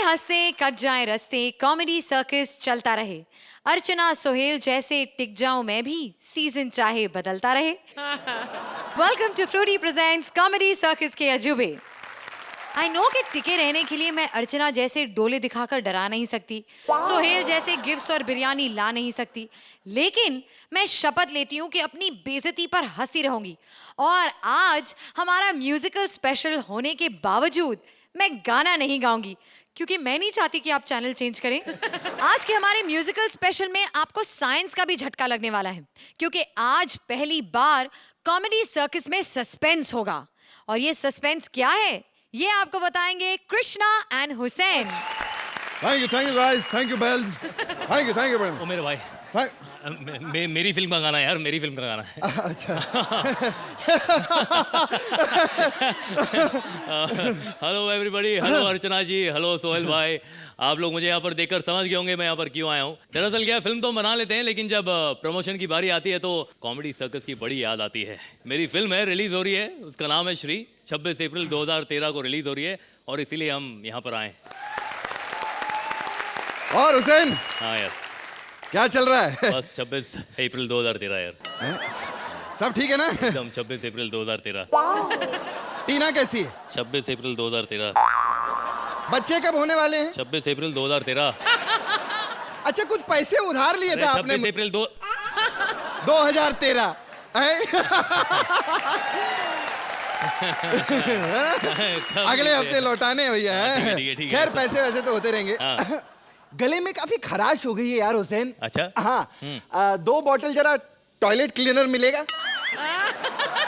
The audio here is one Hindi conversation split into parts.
हंसते कट जाए रस्ते, कॉमेडी सर्कस चलता रहे। अर्चना सोहेल जैसे टिक जाऊं मैं भी, सीजन चाहे बदलता रहे। Welcome to Frooti presents comedy circus के अजूबे। आई नो कि टिके रहने के लिए मैं अर्चना जैसे डोले दिखाकर डरा नहीं सकती, सोहेल जैसे गिफ्ट्स और बिरयानी ला नहीं सकती, लेकिन मैं शपथ लेती हूँ कि अपनी बेइज्जती पर हंसती रहूंगी। और आज हमारा म्यूजिकल स्पेशल होने के बावजूद मैं गाना नहीं गाऊंगी, क्योंकि मैं नहीं चाहती कि आप चैनल चेंज करें। आज के हमारे म्यूजिकल स्पेशल में आपको साइंस का भी झटका लगने वाला है, क्योंकि आज पहली बार कॉमेडी सर्कस में सस्पेंस होगा। और ये सस्पेंस क्या है, ये आपको बताएंगे Krishna and Hussain. Thank you guys, thank you bells, thank you very ओ मेरे भाई, मेरी फिल्म का गाना है यार, मेरी फिल्म का गाना है। अच्छा। हेलो एवरीबॉडी, हेलो अर्चना जी, हेलो सोहेल भाई। आप लोग मुझे यहाँ पर देखकर समझ गए होंगे मैं यहाँ पर क्यों आया हूँ। दरअसल क्या है, फिल्म तो बना लेते हैं, लेकिन जब प्रमोशन की बारी आती है तो कॉमेडी सर्कस की बड़ी याद आती है। मेरी फिल्म है, रिलीज हो रही है, उसका नाम है श्री। 26 अप्रैल 2013 को रिलीज हो रही है और इसीलिए हम यहाँ पर आए। और हुसैन, हाँ यार, क्या चल रहा है? बस 26 अप्रैल 2013 यार। सब ठीक है ना? एकदम 26 अप्रैल 2013। टीना कैसी है? 26 अप्रैल 2013। बच्चे कब होने वाले हैं? 26 अप्रैल 2013। अच्छा, कुछ पैसे उधार लिए थे आपने? 26 अप्रैल 2013। अगले हफ्ते लौटाने भैया। खैर, पैसे वैसे तो होते रहेंगे। गले में काफी खराश हो गई है यार हुसैन। अच्छा, हाँ। 2 बॉटल जरा टॉयलेट क्लीनर मिलेगा?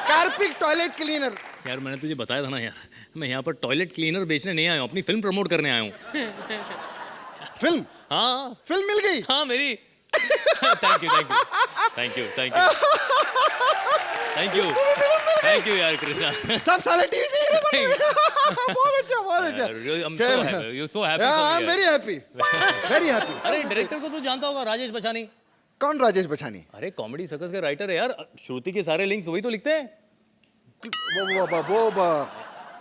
कार्पिक टॉयलेट क्लीनर। यार मैंने तुझे बताया था ना यार, मैं यहाँ पर टॉयलेट क्लीनर बेचने नहीं आया हूँ, अपनी फिल्म प्रमोट करने आया हूँ। फिल्म? हाँ, फिल्म मिल गई? हाँ मेरी। थैंक यू थैंक यू यार कृष्णा। सब साले टीवी से हीरो बन गए। बहुत अच्छा, बहुत अच्छा। You so happy. I am very happy, very happy. अरे डायरेक्टर को तू जानता होगा, राजेश बछानी। कौन राजेश बछानी? अरे कॉमेडी सर्कस के राइटर है यार, श्रुति के सारे लिंक्स वही तो लिखते हैं।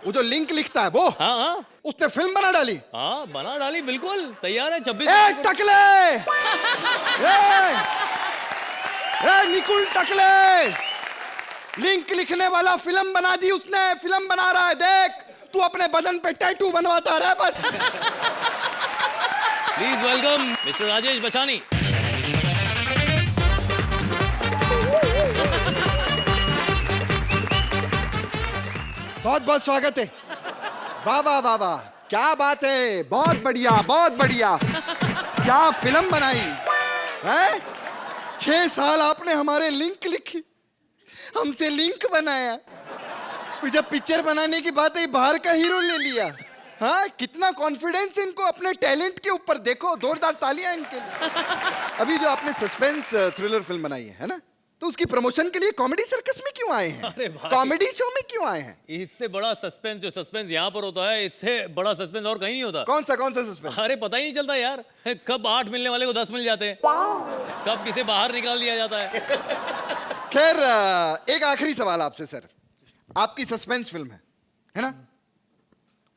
वो जो लिंक लिखता है वो? हाँ, उसने फिल्म बना डाली? हाँ बना डाली, बिल्कुल तैयार है। 26 टकले, निकुल टकले, लिंक लिखने वाला फिल्म बना दी उसने, फिल्म बना रहा है। देख, तू अपने बदन पे टैटू बनवाता रहा बस। Please welcome mister Rajesh Bachani. बहुत बहुत स्वागत है। वाह वाह वाह वाह, क्या बात है, बहुत बढ़िया, बहुत बढ़िया। क्या फिल्म बनाई है? 6 साल आपने हमारे लिंक लिखी, हमसे लिंक बनाया, जब पिक्चर बनाने की बात है बाहर का हीरो ले लिया। हाँ, कितना कॉन्फिडेंस इनको अपने टैलेंट के ऊपर। देखो, जोरदार तालियां इनके लिए। अभी जो आपने सस्पेंस थ्रिलर फिल्म बनाई है ना, तो उसकी प्रमोशन के लिए कॉमेडी सर्कस में क्यों आए हैं? अरे भाई, कॉमेडी शो में क्यों आए हैं? इससे बड़ा सस्पेंस, जो सस्पेंस यहाँ पर होता है, इससे बड़ा सस्पेंस और कहीं नहीं होता। कौन सा सस्पेंस? अरे पता ही नहीं चलता यार, कब 8 मिलने वाले को 10 मिल जाते हैं, कब किसे बाहर निकाल दिया जाता है। खैर, एक आखिरी सवाल आपसे सर। आपकी सस्पेंस फिल्म है ना?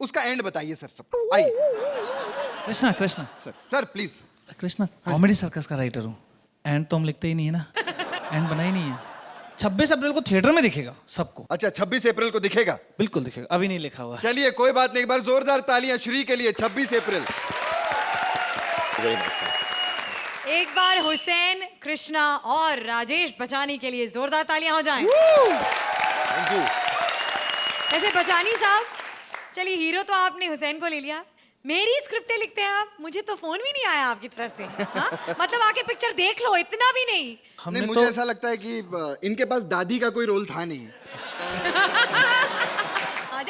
उसका एंड बताइए सर। सब आइए। Krishna sir please. Krishna, comedy circus का राइटर हूँ। एंड तो हम लिखते ही नहीं है ना, एंड बना ही नहीं है। 26 अप्रैल को थिएटर में दिखेगा सबको। अच्छा, 26 अप्रैल को दिखेगा? बिल्कुल दिखेगा, अभी नहीं लिखा हुआ। चलिए, कोई बात नहीं, एक बार जोरदार तालियां श्री के लिए। 26 अप्रैल। एक बार हुसैन, कृष्णा और राजेश बचानी के लिए जोरदार तालियां हो जाएं। Thank you. ऐसे बचानी साहब, चलिए हीरो तो आपने हुसैन को ले लिया, मेरी स्क्रिप्टें लिखते हैं आप, मुझे तो फोन भी नहीं आया आपकी तरफ से। हाँ? मतलब आके पिक्चर देख लो, इतना भी नहीं। नहीं, मुझे ऐसा लगता है कि इनके पास दादी का कोई रोल था नहीं।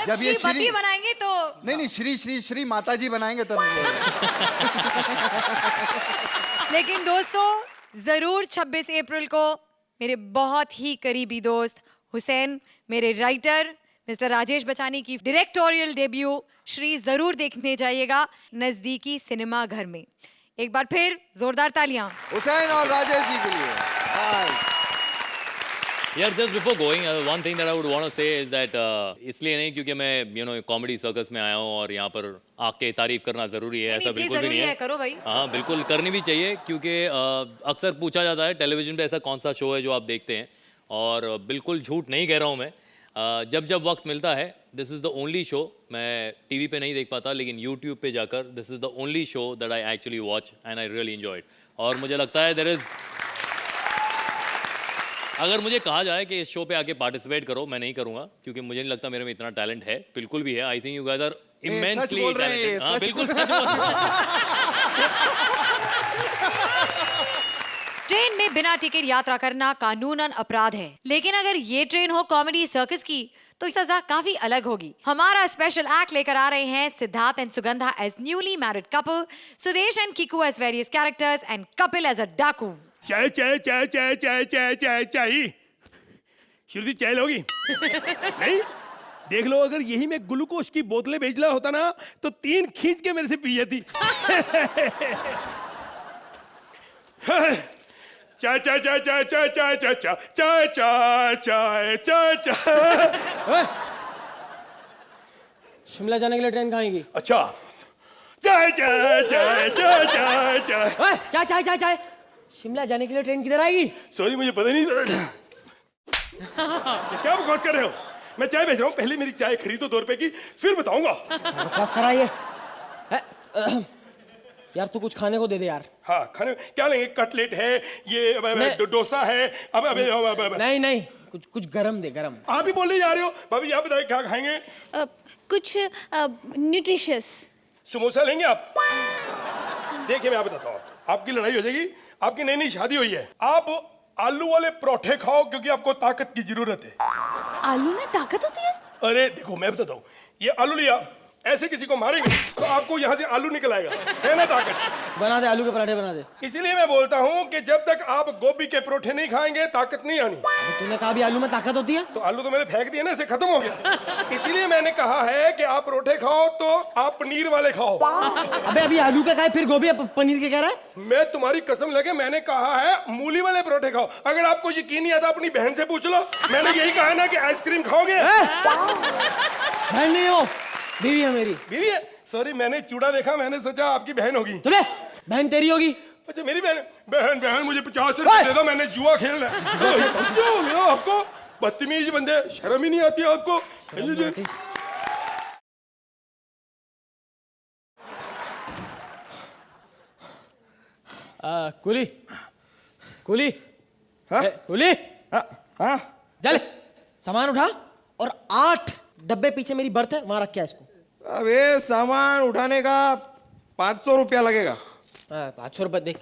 जब ये श्री बनाएंगे तो नहीं, श्री माताजी बनाएंगे तब। लेकिन दोस्तों, जरूर 26 अप्रैल को मेरे बहुत ही करीबी दोस्त हुसैन, मेरे राइटर मिस्टर राजेश बचानी की डायरेक्टोरियल डेब्यू श्री जरूर देखने जाइएगा नजदीकी सिनेमा घर में। एक बार फिर जोरदार तालियां हुसैन और राजेश जी के लिए। यार just before going one thing that I would want to say is that इसलिए नहीं क्योंकि मैं कॉमेडी सर्कस में आया हूँ और यहाँ पर आके तारीफ करना जरूरी है, ऐसा बिल्कुल भी नहीं है। करो भाई। हाँ बिल्कुल करनी भी चाहिए क्योंकि अक्सर पूछा जाता है टेलीविजन पे ऐसा कौन सा शो है जो आप देखते हैं, और बिल्कुल झूठ नहीं कह रहा हूँ मैं। जब जब वक्त मिलता है this is the only show, मैं टीवी पे नहीं देख पाता लेकिन यूट्यूब पे जाकर this is the only show that I actually watch and I really enjoyed. और मुझे लगता है देयर इज़, अगर मुझे कहा जाए कि इस शो पे आके पार्टिसिपेट करो, मैं नहीं करूंगा क्योंकि मुझे नहीं लगता मेरे में इतना टैलेंट है, बिल्कुल भी है। I think you guys are immensely talented. हाँ बिल्कुल सच बोल रहे हैं। ट्रेन में बिना टिकट यात्रा करना कानूनन अपराध है, लेकिन अगर ये ट्रेन हो कॉमेडी सर्कस की तो सजा काफी अलग होगी। हमारा स्पेशल एक्ट लेकर आ रहे हैं Siddharth and Sugandha as newly married couple, Sudesh and Kiku as various characters and Kapil as a डाकू। चाय चाय चाय चाय चाय चाय चाय चाय श्रुति चाय लोगी? नहीं, देख लो, अगर यही मैं ग्लूकोज की बोतलें भेजना होता ना तो 3 खींच के मेरे से पी जाती। चाय चाय चाय चाय चाय चाय चाय चाय चाय चाय चाय चाय। शिमला जाने के लिए ट्रेन कहाँ आएगी? अच्छा, चाय चाय चाय चाय चाय चाय। क्या चाय चाय चाय? शिमला जाने के लिए ट्रेन किधर आएगी? सॉरी, मुझे पता नहीं। क्या बकवास कर रहे हो? मैं चाय बेच रहा हूँ, पहले मेरी चाय खरीदो 2 रुपए की, फिर बताऊंगा। बकवास कराइए। यार तू कुछ खाने को दे दे यार। हाँ, खाने क्या लेंगे? कटलेट है, ये डोसा है। अब नहीं नहीं, कुछ गरम दे, गरम। आप ही बोलने जा रहे हो। भाभी आप बताइए क्या खाएंगे? कुछ न्यूट्रिशियस। समोसा लेंगे आप? देखिए मैं आप बताता हूँ, आपकी लड़ाई हो जाएगी। आपकी नई नई शादी हुई है, आप आलू वाले परोठे खाओ क्योंकि आपको ताकत की जरूरत है। आलू में ताकत होती है? अरे देखो मैं बताता हूँ, ये आलू लिया, ऐसे किसी को मारेंगे तो आपको यहाँ से आलू निकल आएगा, है ना ताकत। बना दे, आलू के पराठे बना दे। इसीलिए मैं बोलता हूँ कि जब तक आप गोभी के परोठे नहीं खाएंगे ताकत नहीं आनी। तूने कहा भी आलू में ताकत होती है? तो आलू तो मैंने फेंक दिया ना, इसे खत्म हो गया। इसीलिए मैंने कहा है कि आप परोठे खाओ तो आप पनीर वाले खाओ। अबे अभी आलू का खाए, फिर गोभी पनीर के कह रहा है? मैं तुम्हारी कसम लगे, मैंने कहा है मूली वाले परोठे खाओ। अगर आपको यकीन नहीं आता अपनी बहन से पूछ लो, मैंने यही कहा ना कि आइसक्रीम खाओगे। बहन नहीं हो, बीवी है मेरी। बीवी है? सॉरी, मैंने चूड़ा देखा, मैंने सोचा आपकी बहन होगी। तुझे बहन तेरी होगी? अच्छा मेरी बहन। बहन बहन मुझे 50 रुपए दे दो, मैंने जुआ खेलना है। क्या हो गया आपको? बदतमीज बंदे, शर्म ही नहीं आती आपको? कुली कुली हाँ? कुली, हाँ? चल सामान उठा और 8 डब्बे पीछे मेरी बर्थ है, वहां रख के इसको। अबे सामान उठाने का 500 रुपया लगेगा। 500 रुपये देख,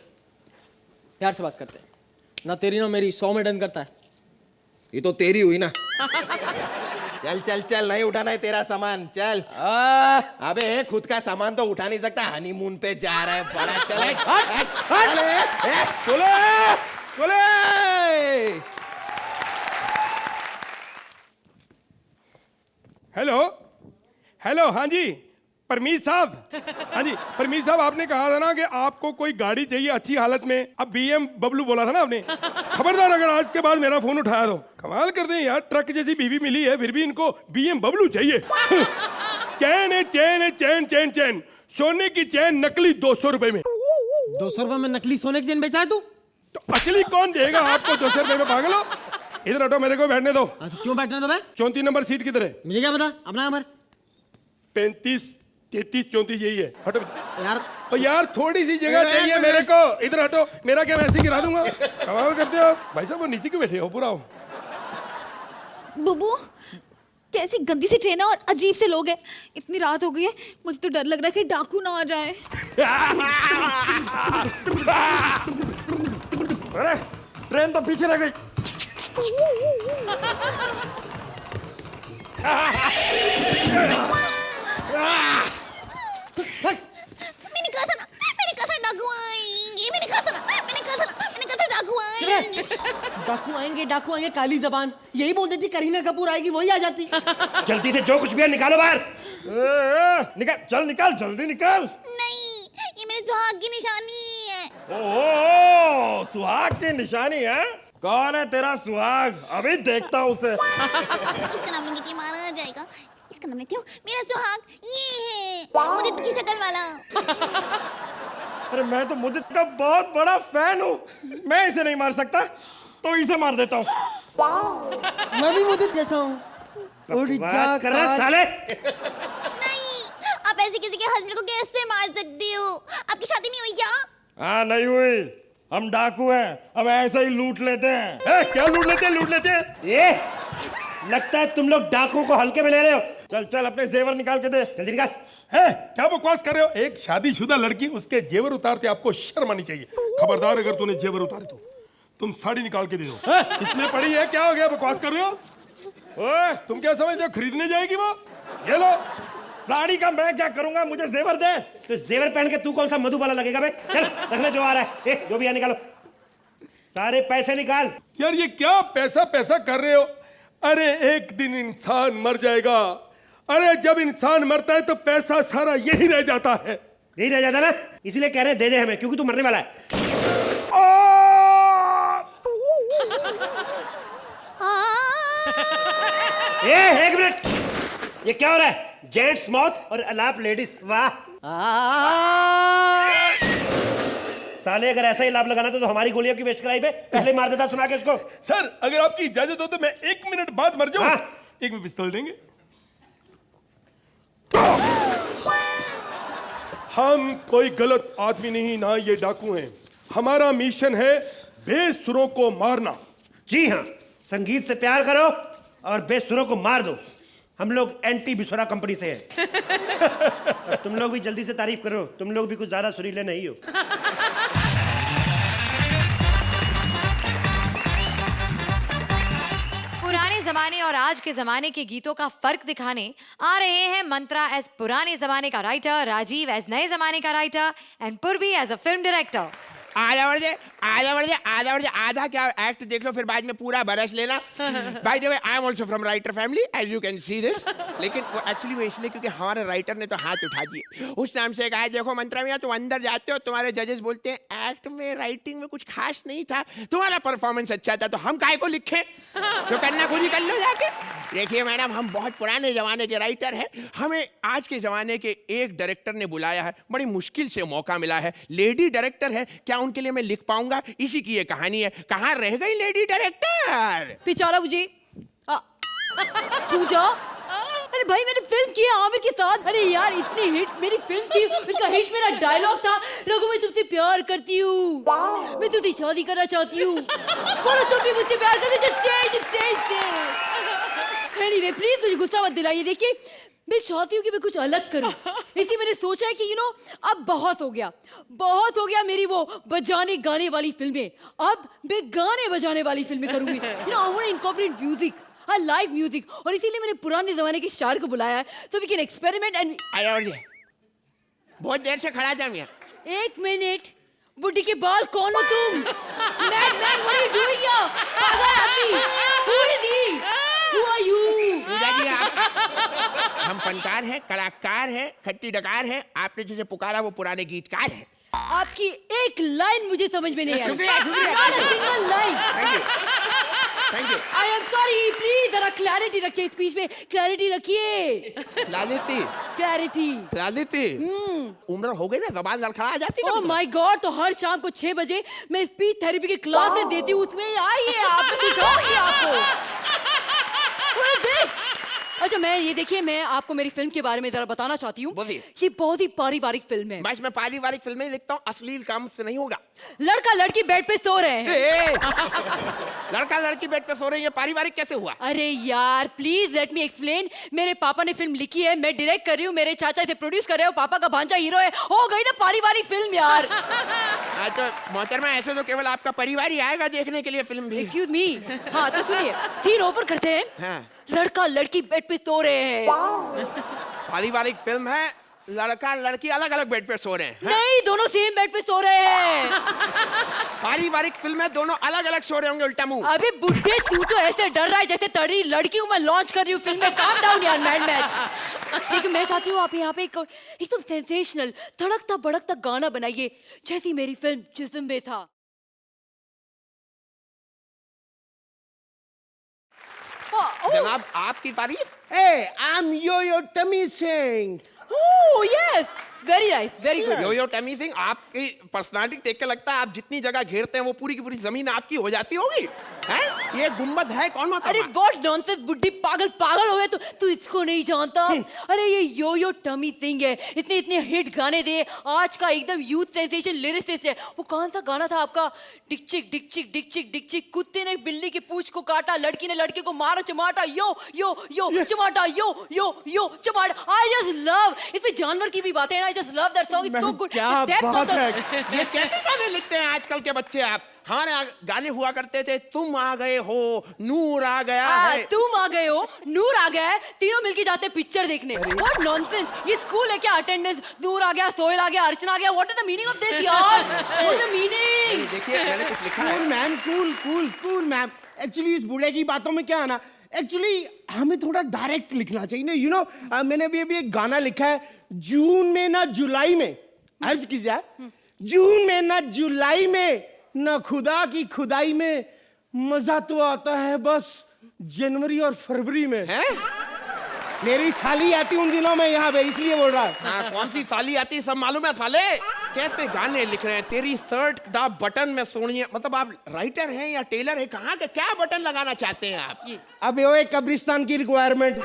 प्यार से बात करते हैं ना, तेरी ना मेरी 100 में डन करता है। ये तो तेरी हुई ना। चल चल चल, नहीं उठाना है तेरा सामान, चल। अबे खुद का सामान तो उठा नहीं सकता, हनीमून पे जा रहा है बड़ा। चले हेलो हेलो, हाँ जी परमीत साहब। हाँ जी परमीत साहब, आपने कहा था ना कि आपको कोई गाड़ी चाहिए अच्छी हालत में। अब BM बबलू बोला था ना आपने। खबरदार अगर आज के बाद मेरा फोन उठाया तो। कमाल कर दें यार, ट्रक जैसी बीवी मिली है फिर भी इनको BM बबलू चाहिए। चैन है, चैन है, चैन चैन चैन, सोने की चैन नकली 200 रुपए में। 200 रुपये में नकली सोने की चेन बेचा है तू? तो असली कौन देगा आपको 200 रुपए में? पागल हो? इधर हटो, मेरे को बैठने दो। क्यों बैठने दो? मैं 34 नंबर सीट किधर है? मुझे क्या पता, अपना नंबर। 35 33 34 यही है। हटो यार। तो यार थोड़ी सी जगह चाहिए मेरे को, इधर हटो। मेरा क्या, मैं ऐसे गिरा दूंगा? कमाल करते हो भाई साहब। वो नीचे क्यों बैठे हो? पूरा हो। बुबू, कैसी गंदी सी ट्रेन है और अजीब से लोग हैं। इतनी रात हो गई है, मुझे तो डर लग रहा है कि डाकू ना आ जाए। अरे ट्रेन तो पीछे रह गई। मैंने कहा था ना, डाकू आएंगे। मैंने कहा था डाकू आएंगे। डाकू आएंगे, काली जबान। यही बोल देती करीना कपूर आएगी, वही आ जाती। जल्दी से जो कुछ भी है निकालो बाहर। निकाल, चल निकाल, जल्दी निकाल। नहीं, ये मेरे सुहाग की निशानी है। ओह सुहाग की निशानी है? कौन है तेरा सुहाग? अभी देखता हूँ उसे। इसका नाम लेंगे कि मारा जाएगा। इसका नाम लेती हूँ, मेरा सुहाग ये है, मुदित की शक्ल वाला। अरे मैं तो मुदित का बहुत बड़ा फैन हूँ, मैं इसे नहीं मार सकता, तो इसे मार देता हूँ। मैं भी मुझे जैसा हूँ। बकवास कर रहा है साले। नहीं, आप ऐसे किसी के हस्बैंड को कैसे मार सकते हो? आपकी शादी नहीं हुई क्या? हाँ नहीं हुई, हम डाकू हैं, हम ऐसे ही लूट लेते हैं। क्या लूट लेते हैं? लूट लेते हैं? ये लगता है तुम लोग डाकू को हल्के में ले रहे हो। चल चल अपने जेवर निकाल के दे, जल्दी निकाल। है क्या बकवास कर रहे हो? एक शादीशुदा लड़की, उसके जेवर उतारते आपको शर्म आनी चाहिए। खबरदार अगर तूने जेवर उतारे तो तुम साड़ी निकाल के दे दो। इसमें पड़ी है, क्या हो गया? बकवास कर रहे हो? ओए, तुम क्या समझते हो खरीदने जाएगी वो? ये लो साड़ी का मैं क्या करूंगा, मुझे जेवर दे। तो जेवर पहन के तू कौन सा मधुबाला लगेगा बे? चल रख ले जो आ रहा है। ए, जो भी है निकालो, सारे पैसे निकाल। यार ये क्या पैसा पैसा कर रहे हो? अरे एक दिन इंसान मर जाएगा। अरे जब इंसान मरता है तो पैसा सारा यही रह जाता है। यही रह जाता ना, इसलिए कह रहे हैं दे दे हमें, क्योंकि तू मरने वाला है। ए, एक मिनट, ये क्या हो रहा है? जेंट्स मौत और अलाप लेडीज। वाह साले, अगर ऐसा ही लाभ लगाना तो हमारी गोलियों की वेस्ट कराई पे पहले मार देता सुना के इसको। सर अगर आपकी इजाजत हो तो मैं 1 मिनट बाद मर जाऊं। हाँ। एक में पिस्तौल देंगे? हम कोई गलत आदमी नहीं, ना ये डाकू हैं। हमारा मिशन है बेसुरों को मारना। जी हाँ, संगीत से प्यार करो और बेसुरों को मार दो। हम लोग एंटी बिसुरा कंपनी से हैं। और तुम लोग भी जल्दी से तारीफ करो, तुम लोग भी कुछ ज्यादा सुरीले नहीं हो। पुराने जमाने और आज के जमाने के गीतों का फर्क दिखाने आ रहे हैं मंत्रा एज पुराने जमाने का राइटर, राजीव एज नए जमाने का राइटर एंड पूर्वी एज अ फिल्म डायरेक्टर। आधा बढ़ जाए, आधा बढ़ जाए, आधा बढ़ जाए, आधा क्या एक्ट देख लो, फिर बाद में पूरा बरस लेना। By the way I am also from writer family, as you can see this. लेकिन वो एक्चुअली वो इसलिए क्योंकि हमारे राइटर ने तो हाथ उठा दिए। उस नाम से कहा, देखो मंत्रा मियां तुम अंदर जाते हो, तुम्हारे जजेस बोलते हैं एक्ट में राइटिंग में कुछ खास नहीं था, तुम्हारा परफॉर्मेंस अच्छा था, तो हम काहे को लिखे, तो करना खुद ही कर लो जाके। देखिए मैडम, हम बहुत पुराने जमाने के राइटर हैं, हमें आज के जमाने के एक डायरेक्टर ने बुलाया है, बड़ी मुश्किल से मौका मिला है। लेडी डायरेक्टर है, क्या उनके लिए मैं लिख पाऊंगा? इसी की ये कहानी है। कहाँ रह गई लेडी डायरेक्टर? पिचारा मुझे पूजा। अरे भाई मैंने फिल्म की है आमिर के साथ। अरे यार इतनी हिट मेरी फिल्म थी, इसका हिट मेरा डायलॉग था, रघु मैं तुमसे प्यार करती हूँ, मैं तुझसे शादी करना चाहती हूँ, बोलो तुम भी मुझसे प्यार करते हो? एनीवे प्लीज मुझे गुस्सा मत दिलाइए। देखिए मैं चाहती हूँ कि मैं कुछ अलग करूँ, इसलिए मैंने सोचा है कि अब बहुत हो गया मेरी वो बजाने गाने वाली फिल्में, अब मैं गाने बजाने वाली फिल्में करूंगी। I want to incorporate music, live music, और इसीलिए मैंने पुराने जमाने के स्टार को बुलाया है, तो वी कैन एक्सपेरिमेंट एंड। बहुत देर से खड़ा था मैं। एक मिनट, बुड्ढी के बाल कौन हो तुम? Man what are you doing here? पागल आदमी, who is he? Who are you? Pooja ji हम फनकार हैं, कलाकार हैं, खट्टी डकार हैं, आपने जिसे पुकारा वो पुराने गीतकार हैं। आपकी एक लाइन मुझे समझ में नहीं आई। शुक्रिया, शुक्रिया। Not a single line. Thank you. I am sorry, please जरा क्लैरिटी रखिए स्पीच में, क्लैरिटी रखिए। क्लैरिटी। उम्र हो गई ना, जबान लड़खड़ा आ जाती है। Oh my God, तो हर शाम को 6 बजे मैं स्पीच थेरेपी के क्लासेस देती हूँ, उसमें आइए आप, सिखाऊंगी आपको। What is this? अच्छा मैं ये देखिए, मैं आपको मेरी फिल्म के बारे में जरा बताना चाहती हूँ। ये बहुत ही पारिवारिक फिल्म है। मैं पारिवारिक फिल्में लिखता हूँ, अश्लील काम से नहीं होगा। लड़का लड़की बेड पे सो रहे हैं। लड़का लड़की बेड पे सो रही है, पारिवारिक कैसे हुआ? अरे यार प्लीज लेट मी एक्सप्लेन। मेरे पापा ने फिल्म लिखी है, मैं डायरेक्ट कर रही हूँ, मेरे चाचा इसे प्रोड्यूस कर रहे हो, पापा का भांजा हीरो है, हो गई ना पारिवारिक फिल्म यार। तो मोहतरमा ऐसे तो केवल आपका परिवार ही आएगा देखने के लिए फिल्म भी। Excuse me. हाँ तो सुनिए, सीन ओपन करते हैं। हाँ। लड़का लड़की बेड पे सो रहे हैं। पारिवारिक फिल्म है, लड़का लड़की अलग अलग बेड पे सो रहे हैं। नहीं, दोनों सेम बेड पे सो रहे हैं। पारिवारिक फिल्म है, दोनों अलग अलग सो रहे होंगे उल्टा मुंह। अबे बुड्ढे, तू तो ऐसे डर रहा है जैसे तड़ी लड़की हूँ मैं, लॉन्च कर रही हूँ फिल्म में। काम डाउन यार मैड। लेकिन मैं चाहती हूँ आप यहाँ पे एकदम सेंसेशनल धड़कता भड़कता गाना बनाइए, जैसी मेरी फिल्म जिस्म में था। जनाब आपकी तारीफ। Hey, I'm Yo-Yo Tummy Singh. Oh yes, very nice, very good. Yo tummy Singh, आपकी पर्सनालिटी देख के लगता है आप जितनी जगह घेरते हैं वो पूरी की पूरी जमीन आपकी हो जाती होगी। हैं? ये गुम्बद है कौन होता अरे है? व्हाट नॉनसेंस बुड्ढी, पागल हो गए तू इसको नहीं जानता? अरे ये यो टमी सिंह है, इसने इतने हिट गाने दिए, आज का एकदम यूथ सेंसेशन लिरिसिस्ट है। वो कौन सा गाना था आपका? डिक चिक डिक चिक डिक चिक डिक चिक, कुत्ते ने बिल्ली की पूंछ को काटा, लड़की ने लड़के को मारा चमाटा, यो यो यो चमाटा, यो यो यो चमाटा। आई जस्ट लव, इसमें जानवर की भी बातें हैं। I just love that song, it's so good. क्या बात है। ये कैसे गाने लिखते हैं आजकल के बच्चे आप? हमारे गाने हुआ करते थे, तुम आ गए हो, नूर आ गया है। तुम आ गए हो, नूर आ गया है, तीनों मिलके जाते पिक्चर देखने। व्हाट नॉनसेंस, ये स्कूल है क्या? अटेंडेंस, नूर आ गया, सोहेल आ गया, अर्चना आ गया। What is the meaning of this यार? What the meaning? देखिए मैंने कुछ लिखा है। Cool ma'am, cool ma'am. Actually इस बूढ़े की बातों में क्या है ना, एक्चुअली हमें थोड़ा डायरेक्ट लिखना चाहिए ना, यू नो। मैंने अभी एक गाना लिखा है, जून में ना जुलाई में। अर्ज कीजिए, जून में ना जुलाई में, ना खुदा की खुदाई में, मजा तो आता है बस जनवरी और फरवरी में। हैं? मेरी साली आती उन दिनों में यहाँ पे, इसलिए बोल रहा है। हाँ, कौन सी साली आती सब मालूम है साले। कैसे गाने लिख रहे हैं? तेरी शर्ट दा बटन में सोनिए, मतलब आप राइटर हैं या टेलर हैं? कहाँ के क्या बटन लगाना चाहते हैं आप? अब ये एक कब्रिस्तान की रिक्वायरमेंट।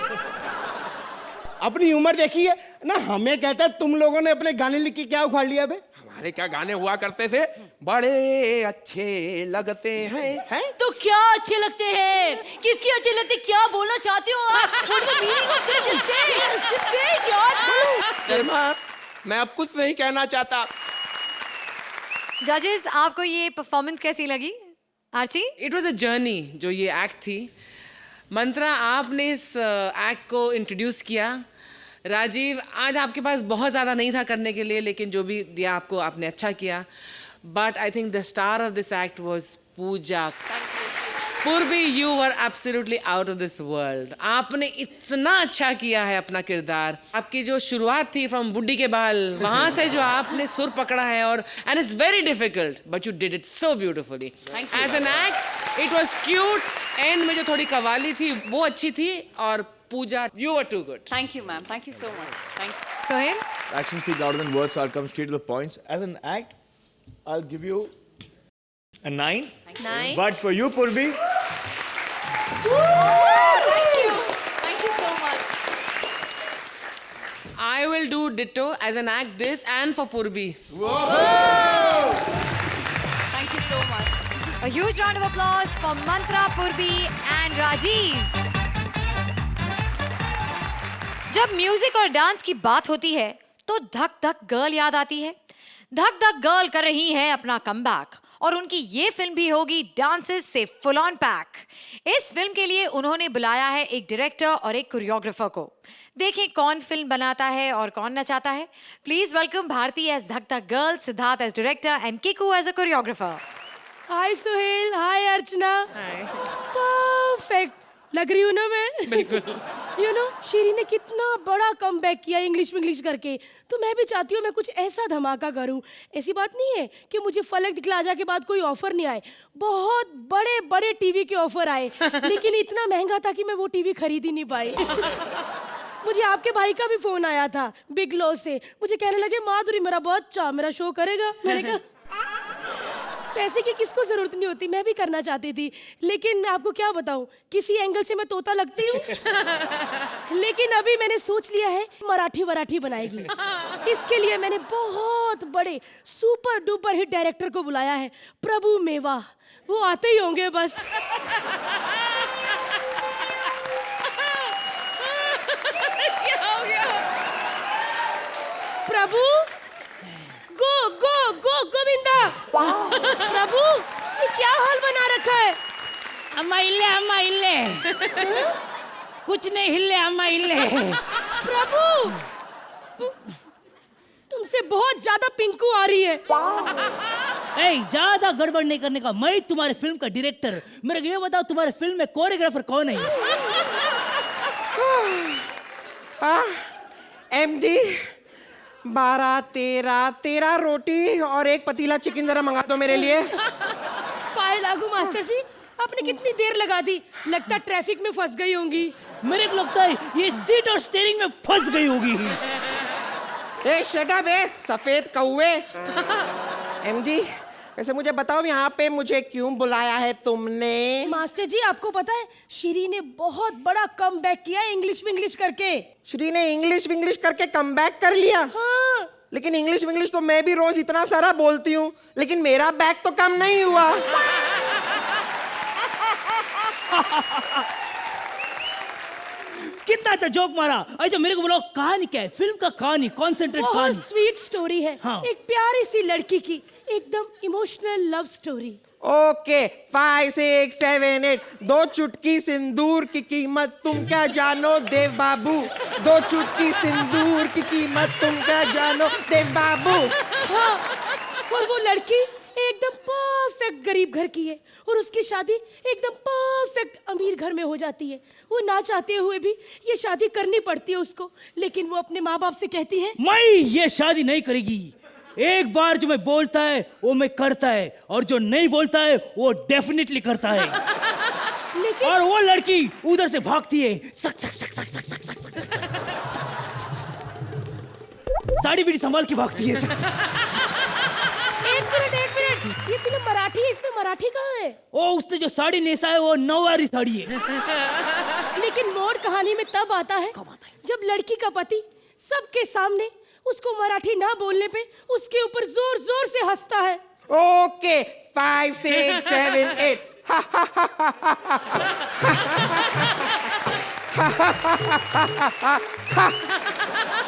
अपनी उम्र देखिए ना, हमें कहता है तुम लोगों ने अपने गाने लिख के क्या उखाड़ लिया बे? हमारे क्या गाने हुआ करते थे, बड़े अच्छे लगते हैं। तो क्या अच्छे लगते हैं? किसकी अच्छे लगते? क्या बोलना चाहते हो आप? What is the meaning of this? Just say it यार। शर्मा, मैं अब कुछ नहीं कहना चाहता। जजेस, आपको ये परफॉर्मेंस कैसी लगी? Archi? It was a journey जो ये एक्ट थी। मंत्रा, आपने इस एक्ट को इंट्रोड्यूस किया। राजीव, आज आपके पास बहुत ज़्यादा नहीं था करने के लिए, लेकिन जो भी दिया आपको आपने अच्छा किया। But I think the star of this act was Pooja. Purvi, you were absolutely out of this world. आपने इतना अच्छा किया है अपना किरदार। आपकी जो शुरुआत थी फ्रॉम बुड्ढी के बाल, वहाँ से जो आपने सुर पकड़ा है, और and it's very difficult but you did it so beautifully. As an act it was cute. End में जो थोड़ी कवाली थी वो अच्छी थी, और Pooja, you were too good. Thank you, ma'am. Thank you so much. Thank you. Sohail? Actions speak louder than words, so I'll come straight to the points. As an act, I'll give you a 9. 9. But for you, Purvi, Thank you. Thank you so much. I will do ditto as an act this and for Purbi. Thank you so much. A huge round of applause for Mantra, Purbi and Rajiv. जब म्यूजिक और डांस की बात होती है तो धक धक गर्ल याद आती है। धक धक गर्ल कर रही है अपना कमबैक, और उनकी ये फिल्म भी होगी डांसेस से फुल ऑन पैक। इस फिल्म के लिए उन्होंने बुलाया है एक डायरेक्टर और एक कोरियोग्राफर को। देखें कौन फिल्म बनाता है और कौन नचाता है। प्लीज वेलकम भारती एज धक धक girl, Siddharth as director and Kiku as a choreographer. Hi Sohail, hi Archana. Hi. Perfect लग रही हूँ ना मैं? बिल्कुल। यू नो, शीरी ने कितना बड़ा कमबैक किया इंग्लिश करके, तो मैं भी चाहती हूँ मैं कुछ ऐसा धमाका करूँ। ऐसी बात नहीं है कि मुझे फलक दिखलाजा के बाद कोई ऑफर नहीं आए। बहुत बड़े बड़े टीवी के ऑफर आए, लेकिन इतना महंगा था कि मैं वो टीवी खरीद ही नहीं पाई। मुझे आपके भाई का भी फोन आया था बिग लॉस से। मुझे कहने लगे माधुरी मेरा बच्चा मेरा शो करेगा। मैंने कहा पैसे की किसको जरूरत नहीं होती, मैं भी करना चाहती थी, लेकिन मैं आपको क्या बताऊं, किसी एंगल से मैं तोता लगती हूँ। लेकिन अभी मैंने सोच लिया है मराठी बनाएगी। इसके लिए मैंने बहुत बड़े सुपर डुपर हिट डायरेक्टर को बुलाया है, प्रभु मेवा। वो आते ही होंगे बस। क्या हो गया? प्रभु गो गो गो गोविंदा। प्रभु ये क्या हाल बना रखा है? अम्मा इल्ले कुछ नहीं हिले अम्मा इल्ले। प्रभु तुमसे बहुत ज्यादा पिंकू आ रही है। ज्यादा गड़बड़ नहीं करने का, मैं तुम्हारे फिल्म का डायरेक्टर। मेरे को ये बताओ तुम्हारे फिल्म में कोरियोग्राफर कौन है? MD 12 13 रोटी और एक पतीला चिकन जरा मंगा दो मेरे लिए। पाए लागू मास्टर जी, आपने कितनी देर लगा दी, लगता ट्रैफिक में फंस गई होंगी। मेरे को लगता है ये सीट और स्टीयरिंग में फंस गई होगी। ए शट अप ए सफेद कौवे। एमजी वैसे मुझे बताओ यहाँ पे मुझे क्यों बुलाया है तुमने? मास्टर जी आपको पता है श्री ने बहुत बड़ा कमबैक किया इंग्लिश विंग्लिश करके। श्री ने इंग्लिश विंग्लिश करके कमबैक कर लिया? हाँ। लेकिन इंग्लिश विंग्लिश तो मैं भी रोज इतना सारा बोलती हूँ, लेकिन मेरा बैक तो कम नहीं हुआ। कितना अच्छा जोक मारा। अच्छा मेरे को बोलो कहानी क्या है, फिल्म का कहानी, कॉन्सेंट्रेट बहुत कहानी। स्वीट स्टोरी है। हाँ। एक प्यारी सी लड़की की एकदम इमोशनल लव स्टोरी। ओके 5 6 7 8 दो चुटकी सिंदूर की कीमत तुम क्या जानो देव बाबू। दो चुटकी सिंदूर की कीमत तुम क्या जानो देव बाबू। हाँ, और वो लड़की एकदम परफेक्ट गरीब घर की है और उसकी शादी एकदम परफेक्ट अमीर घर में हो जाती है। वो ना चाहते हुए भी ये शादी करनी पड़ती है उसको, लेकिन वो अपने माँ बाप से कहती है मैं ये शादी नहीं करेगी। एक बार जो मैं बोलता है वो मैं करता है, और जो नहीं बोलता है वो डेफिनेटली करता है। लेकिन और वो लड़की उधर से भागती है, सक सक सक सक सक सक सक सक साड़ी बीड़ी संभाल के भागती है। एक मिनट, ये फिल्म मराठी है, इसमें मराठी कहाँ है? ओ उसने जो साड़ी नेसा है वो नौवारी साड़ी है। लेकिन मोड़ कहानी में तब आता है जब लड़की का पति सबके सामने उसको मराठी ना बोलने पे उसके ऊपर जोर जोर से हंसता है। ओके 5 6 7 8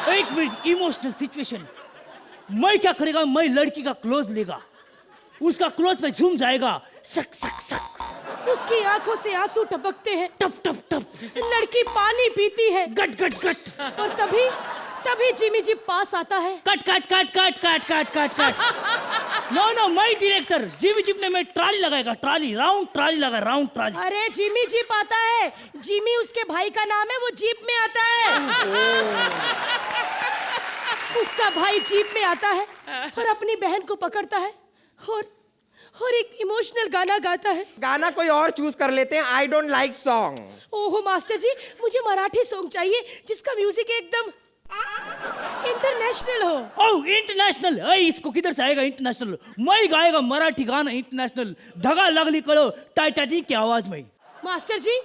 एक मिनट, इमोशनल सिचुएशन। मैं क्या करेगा, मैं लड़की का क्लोज लेगा, उसका क्लोज पे झूम जाएगा, सक सक सक। उसकी आंखों से आंसू टपकते हैं, टप टप टप। लड़की पानी पीती है, गट गट गट। और तभी जिमी जी पास आता है। Cut cut cut cut cut cut cut cut. No मैं डायरेक्टर, जिमी जीप ने मैं ट्राली लगाएगा, ट्राली राउंड ट्राली लगा, राउंड ट्राली। अरे जिमी जीप आता है, जिमी उसके भाई का नाम है, वो जीप में आता है। उसका भाई जीप में आता है और अपनी बहन को पकड़ता है और एक इमोशनल गाना गाता है। गाना कोई और चूज कर लेते हैं, आई डोंट लाइक सॉन्ग। ओहो मास्टर जी, मुझे मराठी सॉन्ग चाहिए जिसका म्यूजिक एकदम इंटरनेशनल हो। ओह इंटरनेशनल, इसको किधर से आएगा इंटरनेशनल? मैं गाएगा मराठी गाना इंटरनेशनल, धगा लगली करो टाइटैनिक की आवाज में। मास्टर जी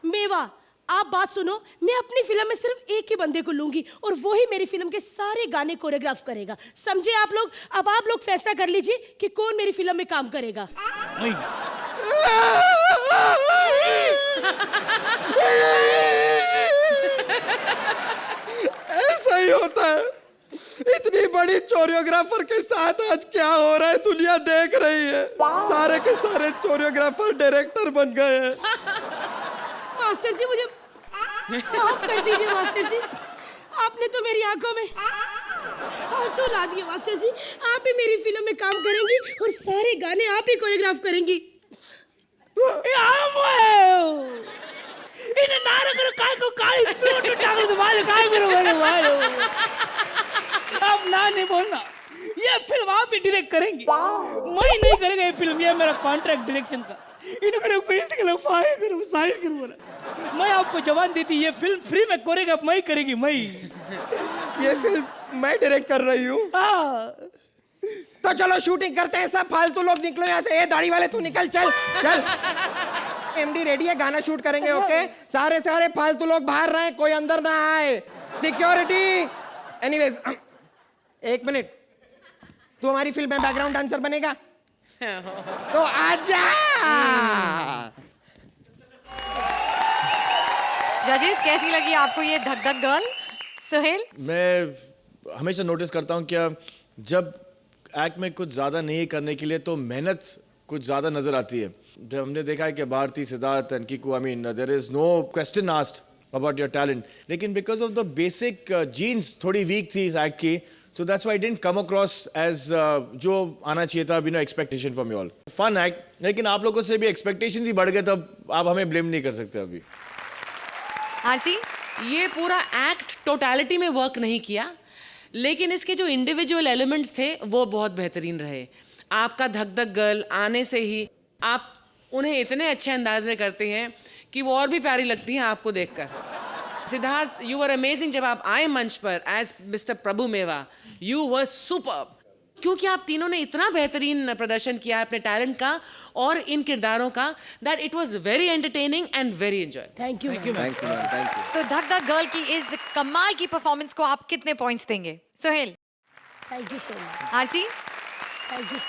मेवा, आप बात सुनो, मैं अपनी फिल्म में सिर्फ एक ही बंदे को लूंगी और वो ही मेरी फिल्म के सारे गाने कोरियोग्राफ करेगा, समझे आप लोग? अब आप लोग फैसला कर लीजिए कि कौन मेरी फिल्म में काम करेगा। ऐसा ही होता है। इतनी बड़ी कोरियोग्राफर के साथ आज क्या हो रहा है दुनिया देख रही है। सारे के सारे कोरियोग्राफर डायरेक्टर बन गए हैं। मास्टर जी मुझे माफ कर दीजिए मास्टर जी, आपने तो मेरी आंखों में आंसू ला दिए। मास्टर जी आप ही मेरी फिल्म में काम करेंगी और सारे गाने आप ही कोरियोग्राफ करेंगी। आप ना नहीं बोलना, ये फिल्म आप ही डायरेक्ट करेंगी, मैं नहीं करेगा ये फिल्म, ये मेरा कॉन्ट्रैक्ट डायरेक्शन का। मैं आपको जवान देती, ये फिल्म फ्री में कोरियोग्राफ मैं करेगी, मैं ये फिल्म मैं डायरेक्ट कर रही हूँ। तो चलो शूटिंग करते हैं, सब फालतू लोग निकलो यहाँ से। ए दाढ़ी वाले तू निकल, चल चल। एमडी रेडी है, गाना शूट करेंगे। ओके सारे फालतू लोग बाहर रहे, कोई अंदर ना आए, सिक्योरिटी। एनीवेज एक मिनट, तू हमारी फिल्म में बैकग्राउंड डांसर बनेगा तो आजा। जजेस कैसी लगी आपको ये धक धक गर्ल? सोहेल? मैं हमेशा नोटिस करता हूँ क्या जब एक्ट में कुछ ज़्यादा नहीं करने के लिए तो मेहनत कुछ ज़्यादा नज़र आती है। जब हमने देखा है कि Bharti, Siddharth and Kiku, I mean there is no question asked about your talent, लेकिन because of the basic genes थोड़ी वीक थी इस एक्ट की, so that's why I didn't come across as जो आना चाहिए था, you know, expectation from you all. Fun act, लेकिन आप लोगों से भी expectations ही बढ़ गए, तब आप हमें blame नहीं कर सकते अभी। आंटी? ये पूरा एक्ट टोटलिटी में वर्क नहीं किया, लेकिन इसके जो इंडिविजुअल एलिमेंट्स थे वो बहुत बेहतरीन रहे। आपका धक धक गर्ल आने से ही आप उन्हें इतने अच्छे अंदाज में करते हैं कि वो और भी प्यारी लगती हैं आपको देखकर। Siddharth, you were amazing. जब आप आए मंच पर एज मिस्टर प्रभु मेवा, यू वर सुपर्ब, क्योंकि आप तीनों ने इतना बेहतरीन प्रदर्शन किया अपने टैलेंट का और इन किरदारों का, that it was very entertaining and very enjoy. Thank you thank you ma'am, thank you. तो धक धक गर्ल की इस कमाल की परफॉर्मेंस को आप कितने पॉइंट्स देंगे? Sohail. Thank you so much. Archie. Thank you.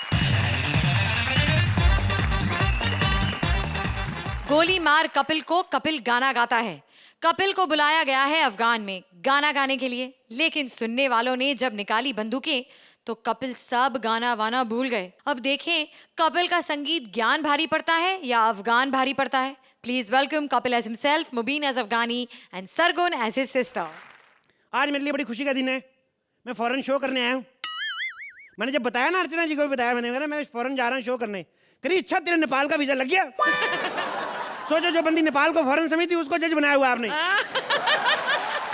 गोली मार कपिल को कपिल गाना गाता है। कपिल को बुलाया गया है अफगान में गाना गाने के लिए, लेकिन सुनने वालों ने जब निकाली बंदूकें तो कपिल सब गाना वाना भूल गए। अब देखें कपिल का संगीत ज्ञान भारी पड़ता है या अफगान भारी पड़ता है। Please welcome Kapil as himself, Mubeen as Afghani and Sargun as his sister. आज मेरे लिए बड़ी खुशी का दिन है। मैं फॉरेन शो करने आया हूँ। मैंने जब बताया ना, अर्चना जी को भी बताया मैंने, मैं फॉरेन जा रहा हूँ शो करने। करी अच्छा तेरे नेपाल का वीजा लग गया। सोचो जो बंदी नेपाल को फॉरेन समिति उसको जज बनाया हुआ आपने।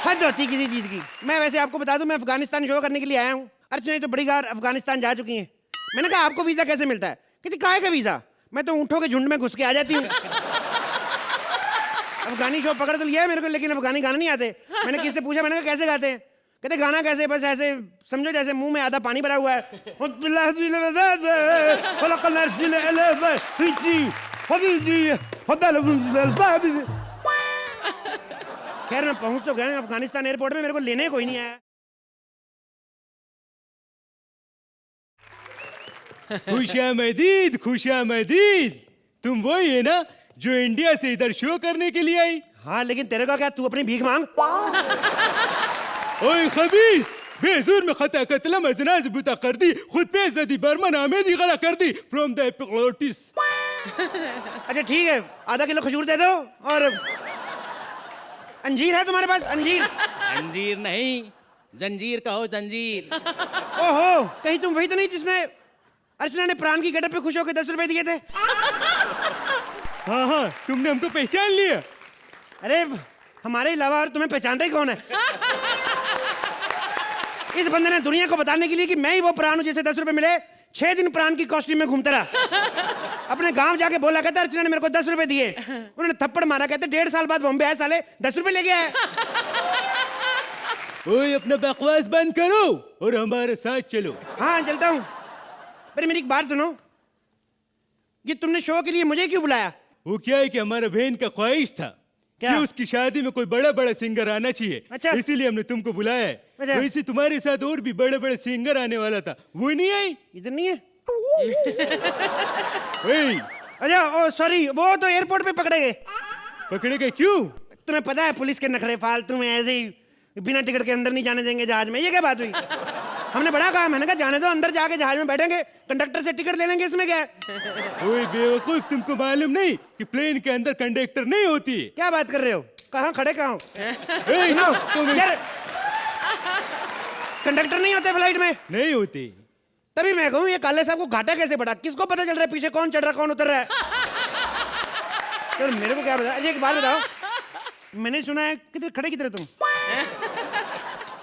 हद होती किसी चीज की। मैं वैसे आपको बता दूं, मैं अफगानिस्तान शो करने के लिए आया हूँ। अर्चना तो बड़ी बार अफगानिस्तान जा चुकी हैं। मैंने कहा आपको वीजा कैसे मिलता है? कहती काहे का वीजा, मैं तो ऊँटों के झुंड में घुस के आ जाती हूँ। अफगानी शो पकड़ तो लिया है मेरे को, लेकिन अफगानी गाने नहीं आते। मैंने किससे पूछा, मैंने कहा कैसे गाते हैं? कहते गाना कैसे, बस ऐसे समझो जैसे मुंह में आधा पानी भरा हुआ है। खैर मैं पहुंच तो गया अफगानिस्तान एयरपोर्ट में, मेरे को लेने कोई नहीं आया। खुशामदीद, खुशामदीद। तुम वही है ना जो इंडिया से इधर शो करने के लिए आई? हाँ, लेकिन तेरे को क्या, तू अपनी भीख मांग। ओए खबीस, बेजूर में खता कतलम अजनाज बुता कर दी, खुद पे जदी बर्मन आमेदी गला कर दी फ्रॉम द एपिग्लोटिस। अच्छा ठीक है, आधा किलो खजूर दे दो। और अंजीर है तुम्हारे पास? अंजीर? अंजीर नहीं, जंजीर कहो, जंजीर। ओहो, कहीं तुम वही तो नहीं जिसने अर्चना ने प्राण की गेटअप पे खुश होकर 10 रुपए दिए थे? हाँ हाँ, तुमने हमको पहचान लिया। अरे हमारे अलावा और तुम्हें पहचानता ही कौन है? इस बंदे ने दुनिया को बताने के लिए कि मैं ही वो प्राण हूं जिसे 10 रुपए मिले, 6 दिन प्राण की कॉस्ट्यूम में घूमता रहा। अपने गांव जाके बोला, कहता अर्चना ने मेरे को 10 रुपए दिए। उन्होंने थप्पड़ मारा, कहते 1.5 साल बाद बॉम्बे आए साले, 10 रुपए ले गया है। ओए अपना बकवास बंद करो और हमारे साथ चलो। हाँ चलता हूँ। पर मेरी एक बात सुनो, ये तुमने शो के लिए मुझे क्यों बुलाया? वो क्या है कि हमारा बहन का ख्वाहिश था कि उसकी शादी में कोई बड़ा बड़ा सिंगर आना चाहिए। अच्छा। इसीलिए हमने तुमको बुलाया है। अच्छा। वैसे तुम्हारे साथ और भी बड़े बड़े सिंगर आने वाला था, वो नहीं आई। इधर नहीं है? ओए, अच्छा ओ सॉरी, वो तो एयरपोर्ट पे पकड़े गए। पकड़े गए क्यों? तुम्हें पता है पुलिस के नखरे, फालतू में ऐसे ही बिना टिकट के अंदर नहीं जाने देंगे जहाज में। ये क्या बात हुई? हमने बड़ा कहा, मैंने कहा जाने दो, अंदर जाके जहाज में बैठेंगे, कंडक्टर से टिकट ले लेंगे, इसमें क्या है? ओए बेवकूफ, तुमको मालूम नहीं कि प्लेन के अंदर कंडक्टर नहीं होती है? क्या बात कर रहे हो? कहाँ खड़े कहाँ हो? यार कंडक्टर नहीं होते फ्लाइट में? नहीं होती। तभी मैं कहूँ ये काले साहब को घाटा कैसे पड़ा? किसको पता चल रहा है पीछे कौन चढ़ रहा कौन उतर रहा है? तो मेरे को क्या पता। एक बात बताओ, मैंने सुना है, किधर खड़े किधर तुम?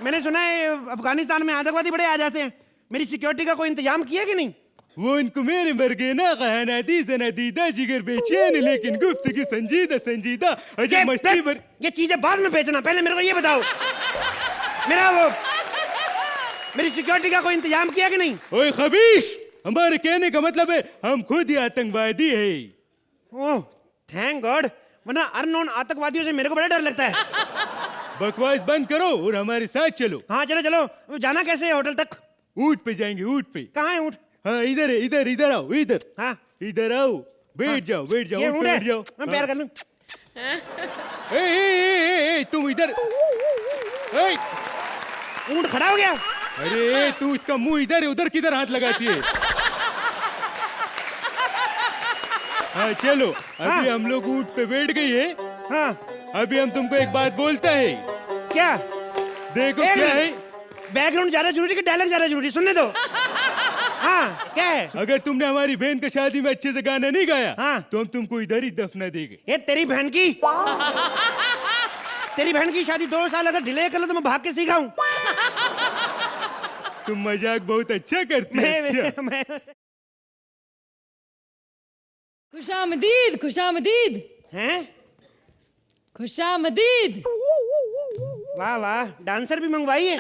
मैंने सुना है अफगानिस्तान में आतंकवादी बड़े आ जाते हैं, मेरी सिक्योरिटी का कोई इंतजाम किया कि नहीं? वो इनको मेरे मरगे ना कहा नदीदा जिगर बेचैन लेकिन गुफ्तगू संजीदा संजीदा अजब मस्ती भर। ये चीजें बाद में बेचना, पहले मेरे को ये बताओ मेरी सिक्योरिटी का कोई इंतजाम किया कि नहीं? ओए खबीश, हमारे कहने का मतलब है हम खुद ही आतंकवादी है। ओह थैंक गॉड, वरना अननोन आतंकवादियों से मेरे को बड़ा डर लगता है। बकवास बंद करो और हमारे साथ चलो। हाँ चलो चलो। जाना कैसे है होटल तक? ऊंट पे जाएंगे, ऊंट पे। कहाँ है ऊंट? हाँ इधर है, इधर इधर आओ, इधर। हाँ इधर आओ, बैठ जाओ, बैठ जाओ, ऊंट पे बैठ जाओ। मैं प्यार कर लूं। तुम इधर। ऊंट खड़ा हो गया। अरे तू इसका मुंह इधर है, उधर किधर हाथ लगाती है? हाँ चलो, अभी हम लोग ऊंट पे बैठ गई है। हाँ अभी हम तुमको एक बात बोलता है। क्या? देखो क्या है। बैकग्राउंड ज्यादा जरूरी कि डायलॉग ज्यादा जरूरी? सुनने दो। हाँ क्या है? अगर तुमने हमारी बहन का शादी में अच्छे से गाना नहीं गाया, हाँ, तो हम तुमको इधर ही दफना देंगे। ये तेरी बहन की शादी 2 साल अगर डिले कर लो तो मैं भाग के सीखा हूँ। तुम मजाक बहुत अच्छा करती हो। मैं खुशामदीद खुशामदीद हैं? खुशामदीद। वाह वाह, डांसर भी मंगवाई है।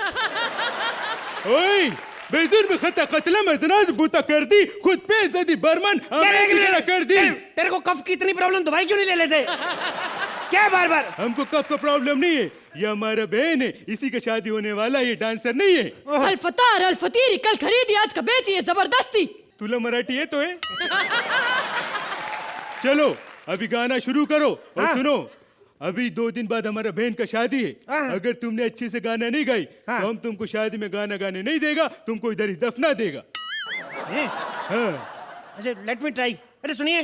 ओए बेजुर में खता कतला मदनाज बूता कर दी, खुद पे जदी बर्मन कर दी। तेरे को कफ की इतनी प्रॉब्लम, दवाई क्यों नहीं ले लेते? क्या बार बार? हमको कफ का प्रॉब्लम नहीं है, ये हमारा बहन है, इसी का शादी होने वाला, ये डांसर नहीं है। अल्फतार अल्फतीरी कल खरीदी आज का बेची है जबरदस्ती। तुला मराठी है तो है। चलो अभी गाना शुरू करो और सुनो, अभी 2 दिन बाद हमारा बहन का शादी है। अगर तुमने अच्छे से गाना नहीं गाई तो हम तुमको शादी में गाना गाने नहीं देगा, तुमको इधर ही दफना देगा। अच्छा लेट मी ट्राई। अरे सुनिए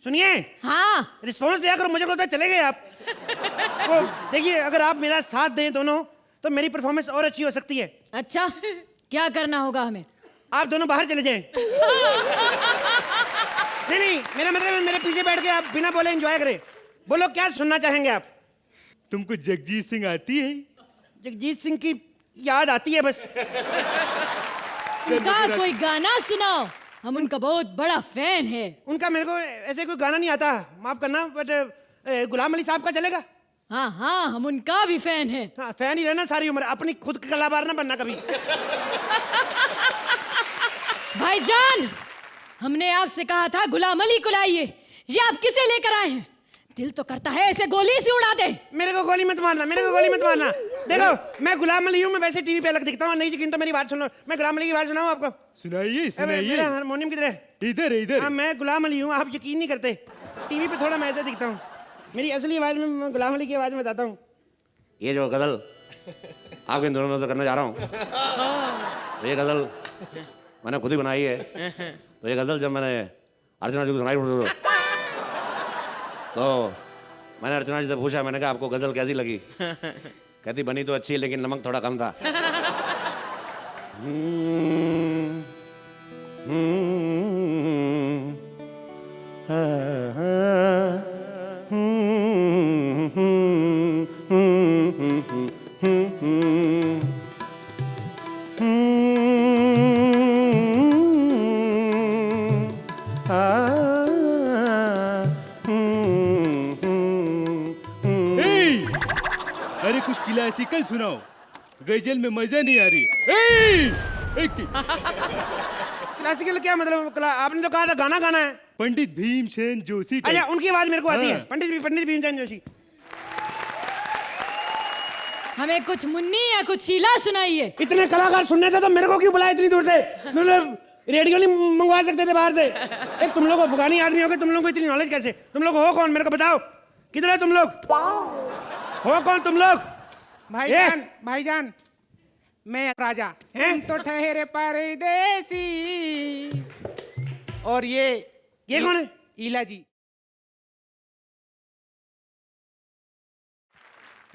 सुनिए, हाँ रिस्पॉन्स दिया करो, मुझे पता चले गए आप। तो देखिए, अगर आप मेरा साथ दें दोनों तो मेरी परफॉर्मेंस और अच्छी हो सकती है। अच्छा क्या करना होगा हमें? आप दोनों बाहर चले जाएं। नहीं, मेरा मतलब है मेरे पीछे बैठ के आप बिना बोले एंजॉय करें। बोलो क्या सुनना चाहेंगे आप? तुमको जगजीत सिंह आती है? जगजीत सिंह की याद आती है बस। उनका कोई गाना सुनाओ, हम उनका बहुत बड़ा फैन है। उनका मेरे को ऐसे कोई गाना नहीं आता, माफ करना, बट गुलाम अली साहब का चलेगा? हाँ हाँ, हम उनका भी फैन है। हाँ, फैन ही रहना सारी उम्र, अपनी खुद का कलाकार ना बनना कभी। भाईजान, हमने आपसे कहा था गुलाम अली को लाइए, ये आप किसे लेकर आए हैं? दिल तो करता है ऐसे गोली से उड़ा दे। मेरे को गोली मत मारना, मेरे को गोली मत मारना। देखो मैं गुलाम अली हूँ, मैं वैसे टीवी पे अलग दिखता हूँ, नहीं यकीन तो मेरी बात सुनो। मैं गुलाम अली की बात सुनाऊँ आपको? सुनाइए सुनाइए। मेरा हारमोनियम किधर है? इधर है इधर। हाँ, मैं गुलाम अली हूँ, आप यकीन नहीं करते। टीवी पे थोड़ा मैं ऐसे दिखता हूँ, मेरी असली आवाज में मैं गुलाम अली की आवाज में बताता हूँ। ये जो गजल आपके दोनों में करने जा रहा हूँ, ये गजल मैंने खुद ही बनाई है। तो ये गजल जब मैंने अर्चना जी को सुनाई तो मैंने अर्चना जी से पूछा, मैंने कहा आपको गजल कैसी लगी? कहती बनी तो अच्छी लेकिन नमक थोड़ा कम था। अरे कुछ क्लासिकल सुनाओ, गजल में मजा नहीं आ रही। क्लासिकल क्या मतलब? आपने तो कहा था गाना गाना है। पंडित भीमसेन जोशी। अच्छा, उनकी आवाज मेरे को आती है, पंडित भीमसेन जोशी। हमें कुछ मुन्नी या कुछ शीला सुनाइए। इतने कलाकार सुनने थे तो मेरे को क्यों बुलाया इतनी दूर से? मतलब रेडियो नहीं मंगवा सकते थे बाहर से? एक तुम लोग अफगानी आदमी हो गए, तुम लोगों को इतनी नॉलेज कैसे? तुम लोग हो कौन, मेरे को बताओ? किधर है तुम लोग? हो कौन तुम लोग? भाईजान भाईजान, मैं राजा, तुम तो ठहरे परदेसी। और ये कौन है? ईला जी।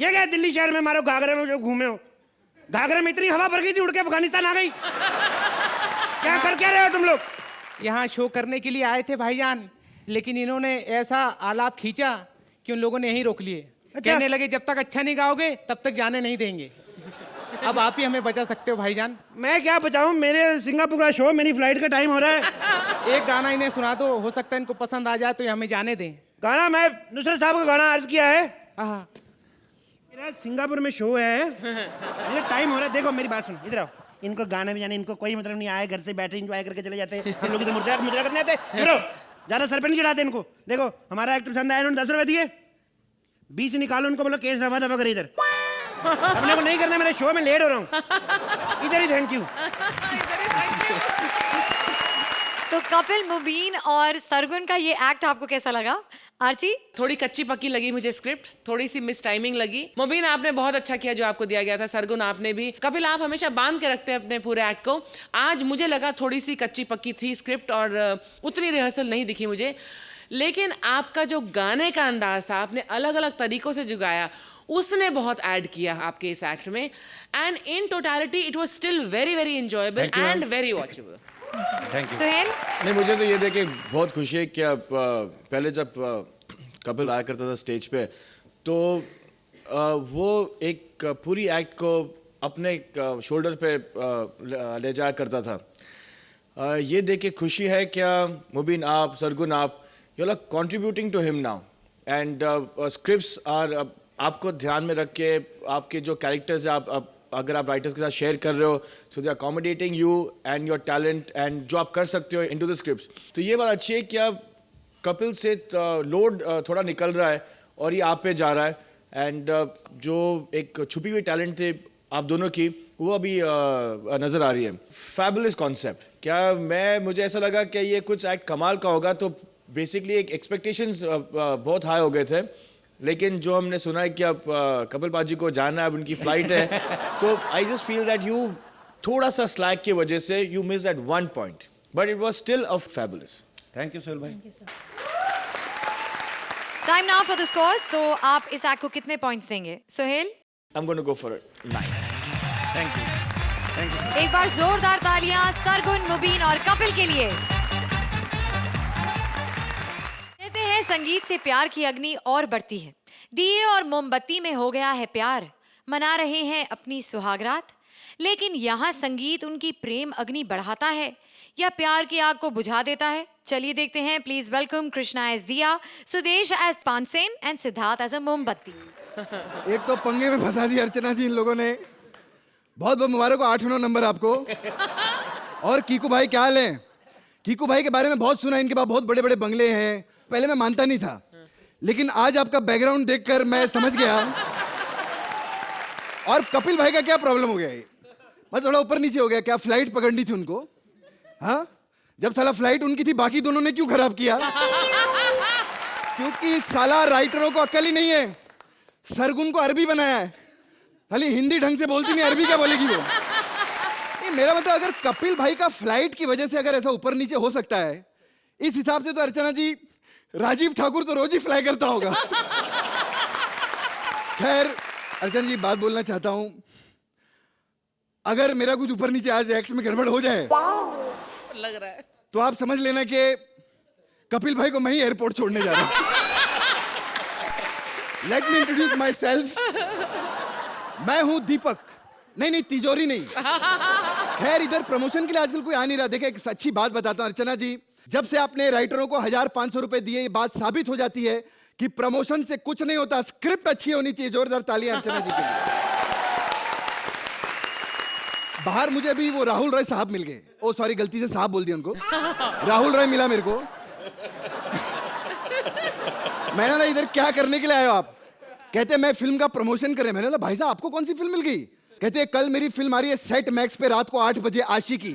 ये क्या दिल्ली शहर में मारो घाघरे में जो घूमे हो? घाघरे में इतनी हवा भर गई थी, उड़ के अफगानिस्तान आ गई। क्या कर क्या रहे हो तुम लोग? यहाँ शो करने के लिए आए थे भाईजान, लेकिन इन्होंने ऐसा आलाप खींचा कि उन लोगों ने यहीं रोक लिए। कहने लगे जब तक अच्छा नहीं गाओगे तब तक जाने नहीं देंगे। अब आप ही हमें बचा सकते हो भाईजान। मैं क्या बचाऊं, मेरे सिंगापुर का शो, मेरी फ्लाइट का टाइम हो रहा है। एक गाना इन्हें सुना दो, हो सकता है इनको पसंद आ जाए तो ये हमें जाने दें। गाना मैं नुसरत साहब का गाना अर्ज किया है। मेरा सिंगापुर में शो है, मेरा टाइम हो रहा है। देखो मेरी बात सुन, इधर आओ। इनको गाने में जाने इनको कोई मतलब नहीं, आए घर से बैठे एंजॉय करके चले जाते हैं। हम लोग इधर मुजरा करने आते हैं। ज्यादा सर पे नहीं चढ़ाते इनको। देखो हमारा एक्टर पसंद आया, उन्होंने 10 रुपए दिए, 20 निकालो, उनको बोलो केस रफा दफा कर इधर। अपने को नहीं करना, मेरे शो में लेट हो रहा हूँ। इधर ही थैंक यू। तो कपिल, मुबीन और सरगुन का ये एक्ट आपको कैसा लगा? आर्ची? थोड़ी कच्ची पक्की लगी मुझे स्क्रिप्ट, थोड़ी सी मिस टाइमिंग लगी। मुबीन आपने बहुत अच्छा किया जो आपको दिया गया था, सरगुन आपने भी। कपिल आप हमेशा बांध के रखते हैं अपने पूरे एक्ट को। आज मुझे लगा थोड़ी सी कच्ची पक्की थी स्क्रिप्ट और उतनी रिहर्सल नहीं दिखी मुझे। लेकिन आपका जो गाने का अंदाज था, आपने अलग अलग तरीकों से जो गाया, उसने बहुत ऐड किया आपके इस एक्ट में। And in totality it was still very very enjoyable and very watchable. Thank you. Suhail? नहीं, मुझे तो ये देख के बहुत खुशी है कि पहले जब कपिल आया करता था स्टेज पे, तो वो एक पूरी एक्ट को अपने शोल्डर पे ले जाया करता था। ये देख के खुशी है क्या मुबीन आप, सरगुन आप you are contributing to him now and scripts are आपको ध्यान में रख के आपके जो कैरेक्टर्स है आप अगर आप राइटर्स के साथ शेयर कर रहे हो so they are accommodating you and your talent and जो आप कर सकते हो इनटू द स्क्रिप्ट्स. तो ये बात अच्छी है कि आप कपिल से लोड थोड़ा निकल रहा है और ये आप पे जा रहा है एंड जो एक छुपी हुई टैलेंट थे आप दोनों की वो अभी नज़र आ रही है. Fabulous concept. क्या मुझे ऐसा लगा कि ये कुछ एक्ट कमाल का होगा तो बेसिकली एक एक्सपेक्टेशंस बहुत हाई हो गए थे लेकिन जो हमने सुना है कि अब कपिल पाजी को जाना है अब उनकी फ्लाइट है तो I just feel that you थोड़ा सा स्लैक की वजह से you miss that one point but it was still a fabulous. Thank you Sohail भाई. Time now for the scores. तो आप इस एक्ट को कितने पॉइंट्स देंगे Sohail? I am going to go for it 9. Thank you. Thank you. एक बार जोरदार तालियां सरगुन, मुबीन और कपिल के लिए. कहते हैं संगीत से प्यार की अग्नि और बढ़ती है. दिए और मोमबत्ती में हो गया है प्यार, मना रहे हैं अपनी सुहागरात. लेकिन यहाँ संगीत उनकी प्रेम अग्नि बढ़ाता है या प्यार की आग को बुझा देता है? चलिए देखते हैं. Please welcome Krishna as diya, Sudesh as पानसेन and Siddharth as a mombatti. एक तो पंगे में फंसा दी अर्चना जी इन लोगों ने. बहुत बहुत मुबारक हो, 8-9 नंबर आपको. और कीकू भाई क्या हाल है? कीकू भाई के बारे में बहुत सुना, इनके पास बहुत बड़े बड़े बंगले हैं. पहले मैं मानता नहीं था लेकिन आज आपका बैकग्राउंड देखकर मैं समझ गया. और कपिल भाई का क्या प्रॉब्लम हो गया है? मैं थोड़ा ऊपर नीचे हो गया. क्या फ्लाइट पकड़नी थी उनको? हाँ, जब साला फ्लाइट उनकी थी बाकी दोनों ने क्यों खराब किया? क्योंकि साला राइटरों को अक्ल ही नहीं है. सरगुन को अरबी बनाया है, खाली हिंदी ढंग से बोलती नहीं, अरबी क्या बोलेगी वो? ये मेरा मतलब अगर कपिल भाई का फ्लाइट की वजह से अगर ऐसा ऊपर नीचे हो सकता है, इस हिसाब से तो अर्चना जी राजीव ठाकुर तो रोज ही फ्लाई करता होगा. खैर अर्चना जी बात बोलना चाहता हूं, अगर मेरा कुछ ऊपर नीचे आज एक्ट में गड़बड़ हो जाए लग रहा है तो आप समझ लेना कि कपिल भाई को मैं ही एयरपोर्ट छोड़ने जा रहा हूं. Let me introduce my self. मैं हूं दीपक. नहीं तिजोरी नहीं. खैर इधर प्रमोशन के लिए आजकल कोई आ नहीं रहा. देखिए एक अच्छी बात बताता हूं अर्चना जी, जब से आपने राइटरों को 1500 रुपए दिए ये बात साबित हो जाती है कि प्रमोशन से कुछ नहीं होता, स्क्रिप्ट अच्छी होनी चाहिए. जोरदार तालियां अर्चना जी के लिए. बाहर मुझे अभी वो राहुल रॉय साहब मिल गए. ओ सॉरी गलती से साहब बोल दिया उनको. राहुल रॉय मिला मेरे को. मैंने बोला इधर क्या करने के लिए आए हो आप? कहते मैं फिल्म का प्रमोशन कर रहे. मैंने बोला भाई साहब आपको कौन सी फिल्म मिल गई? कहते कल मेरी फिल्म आ रही है सेट मैक्स पे रात को 8 बजे, आशिकी.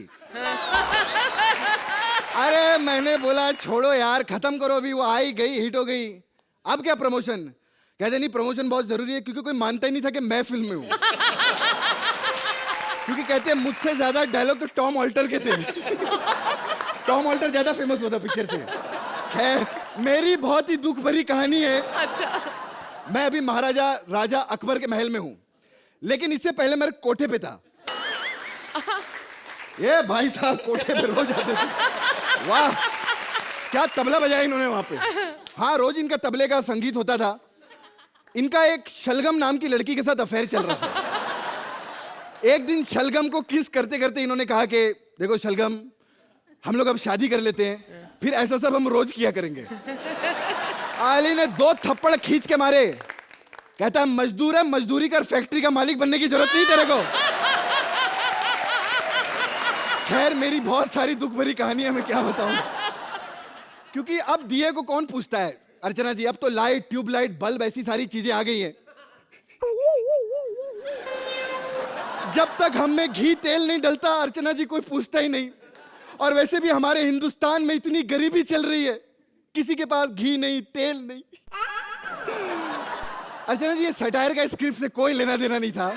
अरे मैंने बोला छोड़ो यार, खत्म करो अभी. वो आई गई, हिट हो गई, अब क्या प्रमोशन? कहते नहीं प्रमोशन बहुत जरूरी है क्योंकि कोई मानता ही नहीं था कि मैं फिल्म में हूं. क्योंकि कहते हैं मुझसे ज्यादा डायलॉग तो टॉम ऑल्टर के थे. टॉम ऑल्टर ज्यादा फेमस होता पिक्चर से. खैर मेरी बहुत ही दुख भरी कहानी है. अच्छा. मैं अभी महाराजा राजा अकबर के महल में हूं, लेकिन इससे पहले मेरे कोठे पे था. ये भाई साहब कोठे पे रोज आते थे. वाह क्या तबला बजाया इन्होंने वहां पे. हाँ रोज इनका तबले का संगीत होता था. इनका एक शलगम नाम की लड़की के साथ अफेयर चल रहा था. एक दिन शलगम को किस करते करते इन्होंने कहा कि देखो शलगम हम लोग अब शादी कर लेते हैं, फिर ऐसा सब हम रोज किया करेंगे. आली ने 2 थप्पड़ खींच के मारे. कहता है मजदूर है, मजदूरी कर, फैक्ट्री का मालिक बनने की जरूरत नहीं तेरे को. खैर मेरी बहुत सारी दुख भरी कहानी है, मैं क्या बताऊं. क्योंकि अब दिए को कौन पूछता है अर्चना जी. अब तो लाइट, ट्यूबलाइट, बल्ब ऐसी सारी चीजें आ गई हैं. जब तक हम में घी तेल नहीं डलता अर्चना जी कोई पूछता ही नहीं. और वैसे भी हमारे हिंदुस्तान में इतनी गरीबी चल रही है, किसी के पास घी नहीं, तेल नहीं. अर्चना जी ये सटायर का स्क्रिप्ट से कोई लेना देना नहीं था.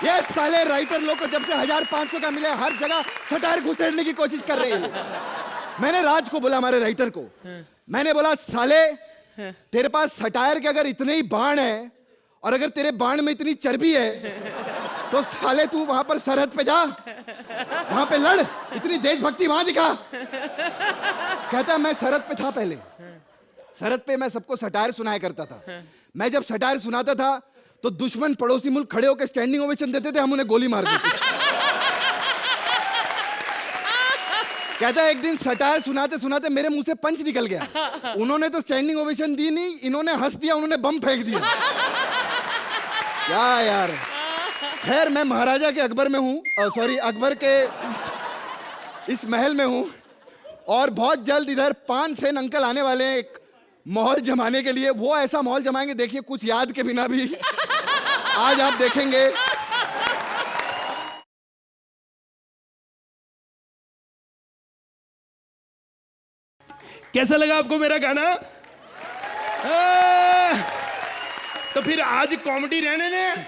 ये साले राइटर लोग को जब से 1500 का मिले हर जगह सटायर घुसेड़ने की कोशिश कर रहे हैं. मैंने राज को बोला, हमारे राइटर को, मैंने बोला साले तेरे पास सटायर के अगर इतने ही बाण है और अगर तेरे बाण में इतनी चर्बी है तो साले तू वहां पर सरहद पे जा, वहां पे लड़, इतनी देशभक्ति वहां दिखा. कहता मैं सरहद पे था पहले. सरहद पे मैं सबको सटायर सुनाया करता था. मैं जब सटायर सुनाता था तो दुश्मन पड़ोसी मुल्क खड़े होकर स्टैंडिंग ओवेशन देते थे, हम उन्हें गोली मार देते. कहता है एक दिन सटायर सुनाते सुनाते मेरे मुंह से पंच निकल गया। उन्होंने तो स्टैंडिंग ओवेशन दी नहीं, इन्होंने हंस दिया, उन्होंने बम फेंक दिया। क्या यार। खैर मैं महाराजा के अकबर में हूँ, सॉरी अकबर के इस महल में हूँ, और बहुत जल्द इधर 5 सेन अंकल आने वाले हैं एक माहौल जमाने के लिए। वो ऐसा माहौल जमाएंगे, देखिए कुछ याद के बिना भी। आज आप देखेंगे। कैसा लगा आपको मेरा गाना? तो फिर आज कॉमेडी रहने दें।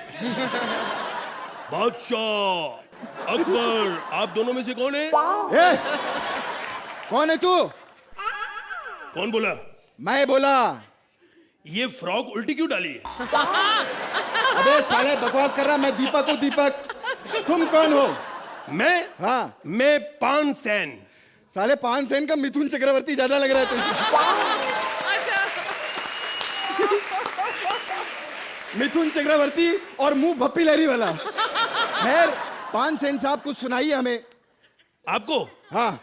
बादशाह अकबर, आप दोनों में से कौन है? कौन है तू? कौन बोला? मैं बोला। ये फ्रॉक उल्टी क्यों डाली है? अबे साले बकवास कर रहा। मैं दीपक हूँ, दीपक। तुम कौन हो? मैं? हाँ मैं 5 सेन। साले 5 सेन का मिथुन चक्रवर्ती ज्यादा लग रहा है तुझे। मिथुन चक्रवर्ती और मुंह भप्पी लहरी वाला। खैर 5 सेन साहब कुछ सुनाइए हमें। आपको? हाँ।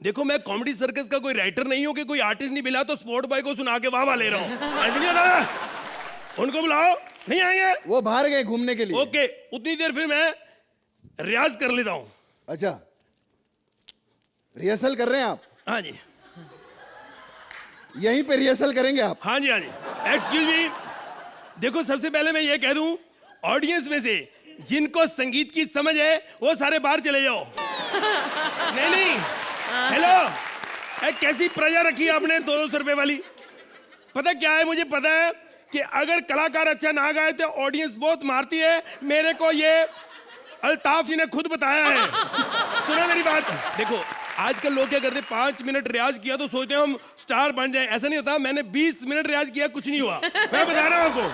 देखो मैं कॉमेडी सर्कस का कोई राइटर नहीं हूँ कि कोई आर्टिस्ट नहीं मिला तो स्पोर्ट बॉय को सुना के वाह ले रहा हूँ। ऐसे नहीं होता। उनको बुलाओ। नहीं आएंगे? वो बाहर गए घूमने के लिए। ओके, उतनी देर फिर मैं रियाज कर लेता हूँ। अच्छा, रिहर्सल कर रहे हैं आप? हाँ जी। यहीं पे रिहर्सल करेंगे आप? हाँ जी, हाँ जी। Excuse me. देखो सबसे पहले मैं ये कह दूं, ऑडियंस में से जिनको संगीत की समझ है वो सारे बाहर चले जाओ। नहीं नहीं, हेलो, कैसी प्रजा रखी है आपने 200 रुपए वाली? पता क्या है, मुझे पता है कि अगर कलाकार अच्छा ना गाए तो ऑडियंस बहुत मारती है। मेरे को ये अल्ताफ जी ने खुद बताया है। सुनो मेरी बात। देखो आजकल लोग क्या करते, 5 मिनट रियाज किया तो सोचते हैं हम स्टार बन जाए। ऐसा नहीं होता। मैंने 20 मिनट रियाज किया, कुछ नहीं हुआ। मैं बता रहा हूं आपको,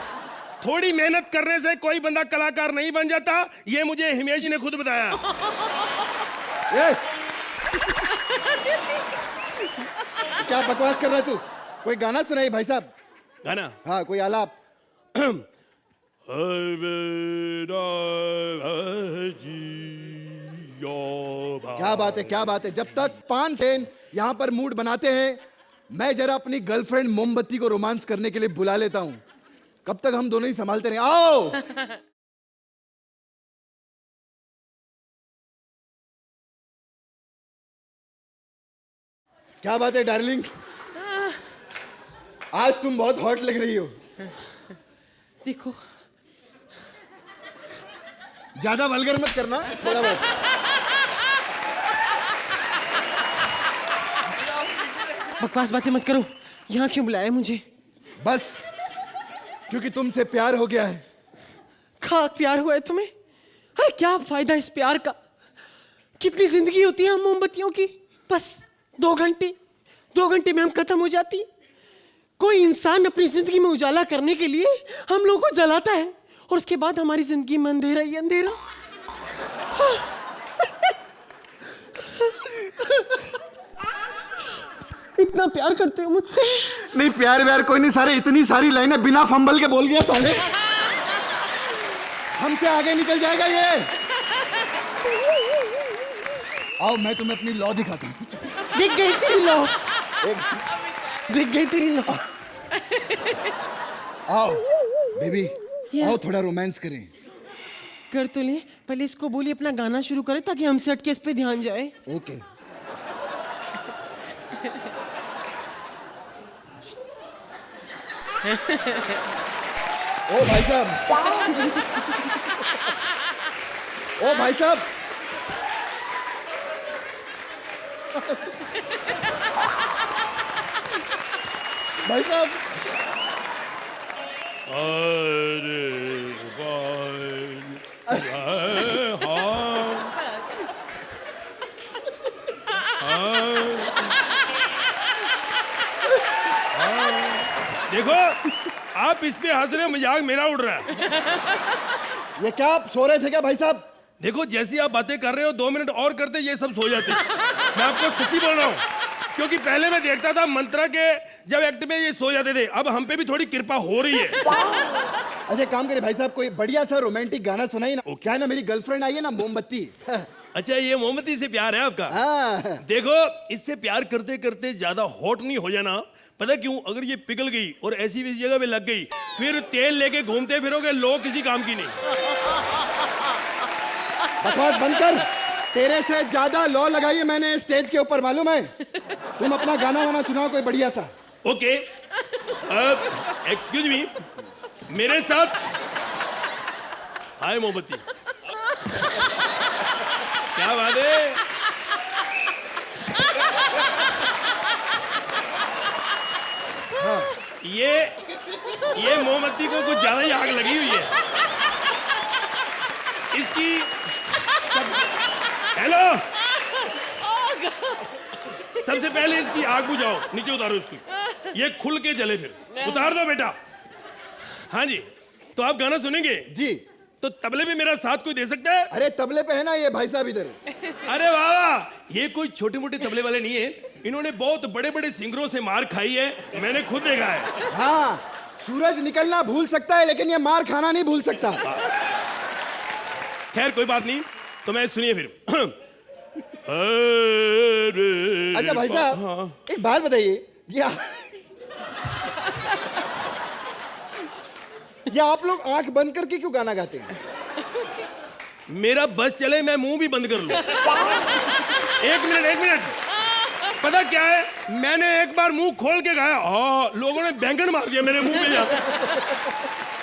थोड़ी मेहनत करने से कोई बंदा कलाकार नहीं बन जाता। ये मुझे हिमेश ने खुद बताया। क्या बकवास कर रहा है तू? कोई गाना सुनाइए भाई साहब। गाना? हाँ, कोई आलाप। क्या बात है, क्या बात है। जब तक 5 सेन यहाँ पर मूड बनाते हैं, मैं जरा अपनी गर्लफ्रेंड मोमबत्ती को रोमांस करने के लिए बुला लेता हूँ। कब तक हम दोनों ही संभालते रहे? आओ। क्या बात है डार्लिंग, आज तुम बहुत हॉट लग रही हो। देखो ज्यादा वल्गर मत करना, थोड़ा बहुत। बकवास बातें मत करो। यहाँ क्यों बुलाया मुझे? बस क्योंकि तुमसे प्यार हो गया है। खाक प्यार हुआ है तुम्हें? अरे क्या फायदा इस प्यार का? कितनी जिंदगी होती है हम मोमबत्तियों की? बस 2 घंटे में हम खत्म हो जाती। कोई इंसान अपनी जिंदगी में उजाला करने के लिए हम लोगों को जलाता है और उसके बाद हमारी जिंदगी में अंधेरा ही अंधेरा। इतना प्यार करते हो मुझसे? नहीं प्यार व्यार कोई नहीं, सारे इतनी सारी लाइनें बिना फंबल के बोल गया साले। हमसे आगे निकल जाएगा ये। आओ मैं तुम्हें अपनी लॉ दिखाता हूँ। दिख गई तेरी लॉ, दिख गई तेरी लॉ। आओ बेबी, आओ थोड़ा रोमांस करें। कर तो ले, पहले इसको बोलिए अपना गाना शुरू करे ताकि हमसे हटके इस पे ध्यान जाए। ओके। ओ भाई साहब, ओ भाई साहब, भाई साहब। देखो आप इस पे हंस रहे हो, मजाक मेरा उड़ रहा है। ये क्या आप सो रहे थे क्या भाई साहब? देखो जैसी आप बातें कर रहे हो 2 मिनट और करते ये सब सो जाते। मैं आपको सच्ची बोल रहा हूँ, क्योंकि पहले मैं देखता था मंत्रा के जब एक्ट में ये सो जाते थे, अब हम पे भी थोड़ी कृपा हो रही है। अच्छा काम करे भाई साहब, कोई बढ़िया सा रोमांटिक गाना सुनाई ना। क्या है ना, मेरी गर्लफ्रेंड आई है ना, मोमबत्ती। अच्छा ये मोमबत्ती से प्यार है आपका? हाँ। देखो इससे प्यार करते करते ज्यादा हॉट नहीं हो जाना। पता क्यों? अगर ये पिघल गई और ऐसी वैसी जगह पे लग गई, फिर तेल लेके घूमते फिरोगे, लोग किसी काम की नहीं। बकवास बंद कर, तेरे से ज्यादा लॉ लगाई है मैंने स्टेज के ऊपर, मालूम है? तुम अपना गाना वाना सुनाओ कोई बढ़िया सा। ओके, एक्सक्यूज मी, मेरे साथ हाय मोमबत्ती। क्या बात है? हाँ, ये मोमबत्ती को कुछ ज्यादा ही आग लगी हुई है। इसकी हेलो, सबसे पहले इसकी आग बुझाओ, नीचे उतारो इसकी, ये खुल के जले, फिर उतार दो बेटा। हाँ जी, तो आप गाना सुनेंगे जी? तो तबले पे मेरा साथ कोई दे सकता है? अरे तबले पे है ना ये भाई साहब इधर। अरे वाह, ये कोई छोटे मोटे तबले वाले नहीं है, इन्होंने बहुत बड़े बड़े सिंगरों से मार खाई है, मैंने खुद देखा है। हाँ, सूरज निकलना भूल सकता है लेकिन ये मार खाना नहीं भूल सकता। खैर कोई बात नहीं, तो मैं सुनिए फिर। अच्छा भाई साहब, एक बात बताइए, ये आप लोग आंख बंद करके क्यों गाना गाते हैं? मेरा बस चले, मैं मुंह भी बंद कर लूं। एक मिनट, पता क्या है, मैंने एक बार मुंह खोल के गाया, हाँ, लोगों ने बैंगन मार दिया मेरे मुंह पे।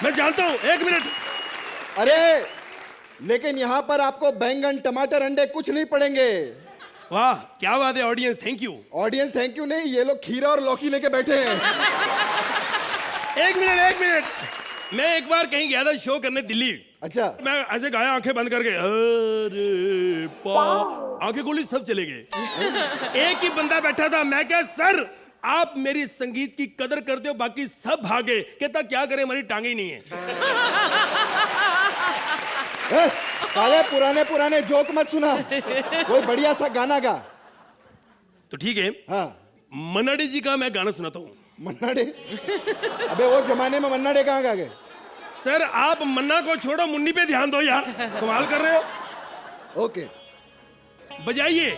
मैं जानता हूं, एक मिनट। अरे लेकिन यहाँ पर आपको बैंगन टमाटर अंडे कुछ नहीं पड़ेंगे। वाह क्या बात है, audience thank you. Audience thank you नहीं, ये लोग खीरा और लौकी लेके बैठे हैं। एक मिनट, मैं एक बार कहीं गया था शो करने दिल्ली। अच्छा। मैं ऐसे गाया आंखें बंद करके, अरे पा, आंखें खोली, सब चले गए। एक ही बंदा बैठा था, मैं क्या सर आप मेरी संगीत की कदर करते हो, बाकी सब भागे। कहता क्या करें, हमारी टांगे ही नहीं है। साले पुराने जोक मत सुना, कोई बढ़िया सा गाना गा। तो ठीक है, हाँ, मन्ना डे जी का मैं गाना सुनाता हूँ। मन्ना डे? अबे वो जमाने में मन्ना डे कहाँ गा गए? सर आप मन्ना को छोड़ो, मुन्नी पे ध्यान दो यार, कमाल कर रहे हो। ओके, बजाइए,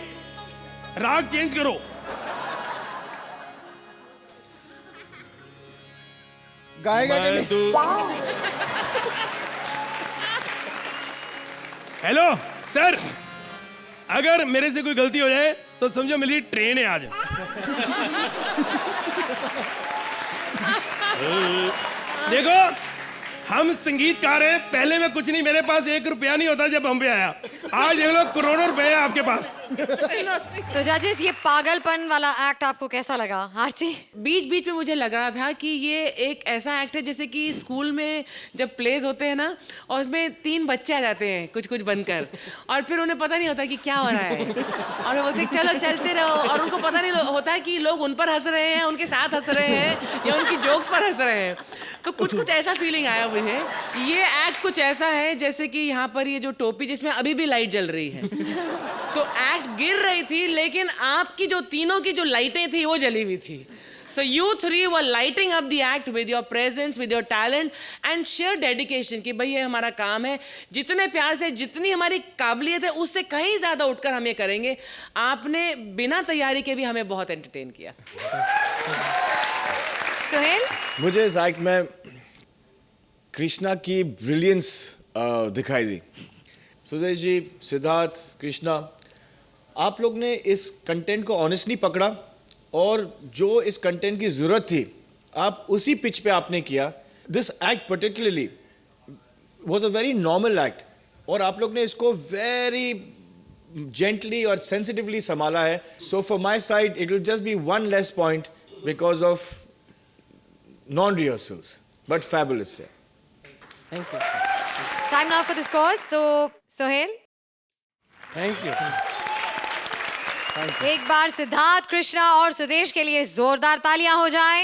राग चेंज करो। गाएगा कि नहीं? हेलो सर, अगर मेरे से कोई गलती हो जाए तो समझो मेरी ट्रेन है आज। देखो हम संगीतकार हैं, पहले में कुछ नहीं, मेरे पास 1 रुपया नहीं होता जब बॉम्बे आया, आज देख लो करोड़ों रुपए है आपके पास। तो जजेस, ये पागलपन वाला एक्ट आपको कैसा लगा? आर्ची, बीच बीच में मुझे लग रहा था कि ये एक ऐसा एक्ट है जैसे कि स्कूल में जब प्लेज होते हैं ना, और उसमें 3 बच्चे आ जाते हैं कुछ बनकर, और फिर उन्हें पता नहीं होता कि क्या हो रहा है, और वो बोलते चलो चलते रहो, और उनको पता नहीं होता कि लोग उन पर हंस रहे हैं, उनके साथ हंस रहे हैं, या उनकी जोक्स पर हंस रहे हैं। तो कुछ ऐसा फीलिंग आया मुझे। ये एक्ट कुछ ऐसा है जैसे कि यहाँ पर ये जो टोपी जिसमें अभी भी लाइट जल रही है, तो एक्ट गिर रही थी लेकिन आपकी जो तीनों की जो लाइटें थी वो जली हुई थी। So you 3 were lighting up the act with your presence, with your talent and sheer dedication कि भाई ये हमारा काम है, जितने प्यार से, जितनी हमारी काबिलियत है उससे कहीं ज्यादा उठकर हम ये करेंगे। आपने बिना तैयारी के भी हमें बहुत एंटरटेन किया। सोहेल, मुझे इस एक्ट में कृष्णा की ब्रिलियंस दिखाई दी। सुदेश जी, सिद्धार्थ, कृष्णा, आप लोग ने इस कंटेंट को ऑनेस्टली पकड़ा और जो इस कंटेंट की जरूरत थी आप उसी पिच पे आपने किया। This act particularly was a very normal act और आप लोग ने इसको वेरी जेंटली और सेंसिटिवली संभाला है। So for my side it will just be 1 less point because of non rehearsals, but fabulous है। Thank you. Time now for the scores. तो सोहेल, थैंक यू। एक बार सिद्धार्थ, कृष्णा और सुदेश के लिए जोरदार तालियां हो जाएं।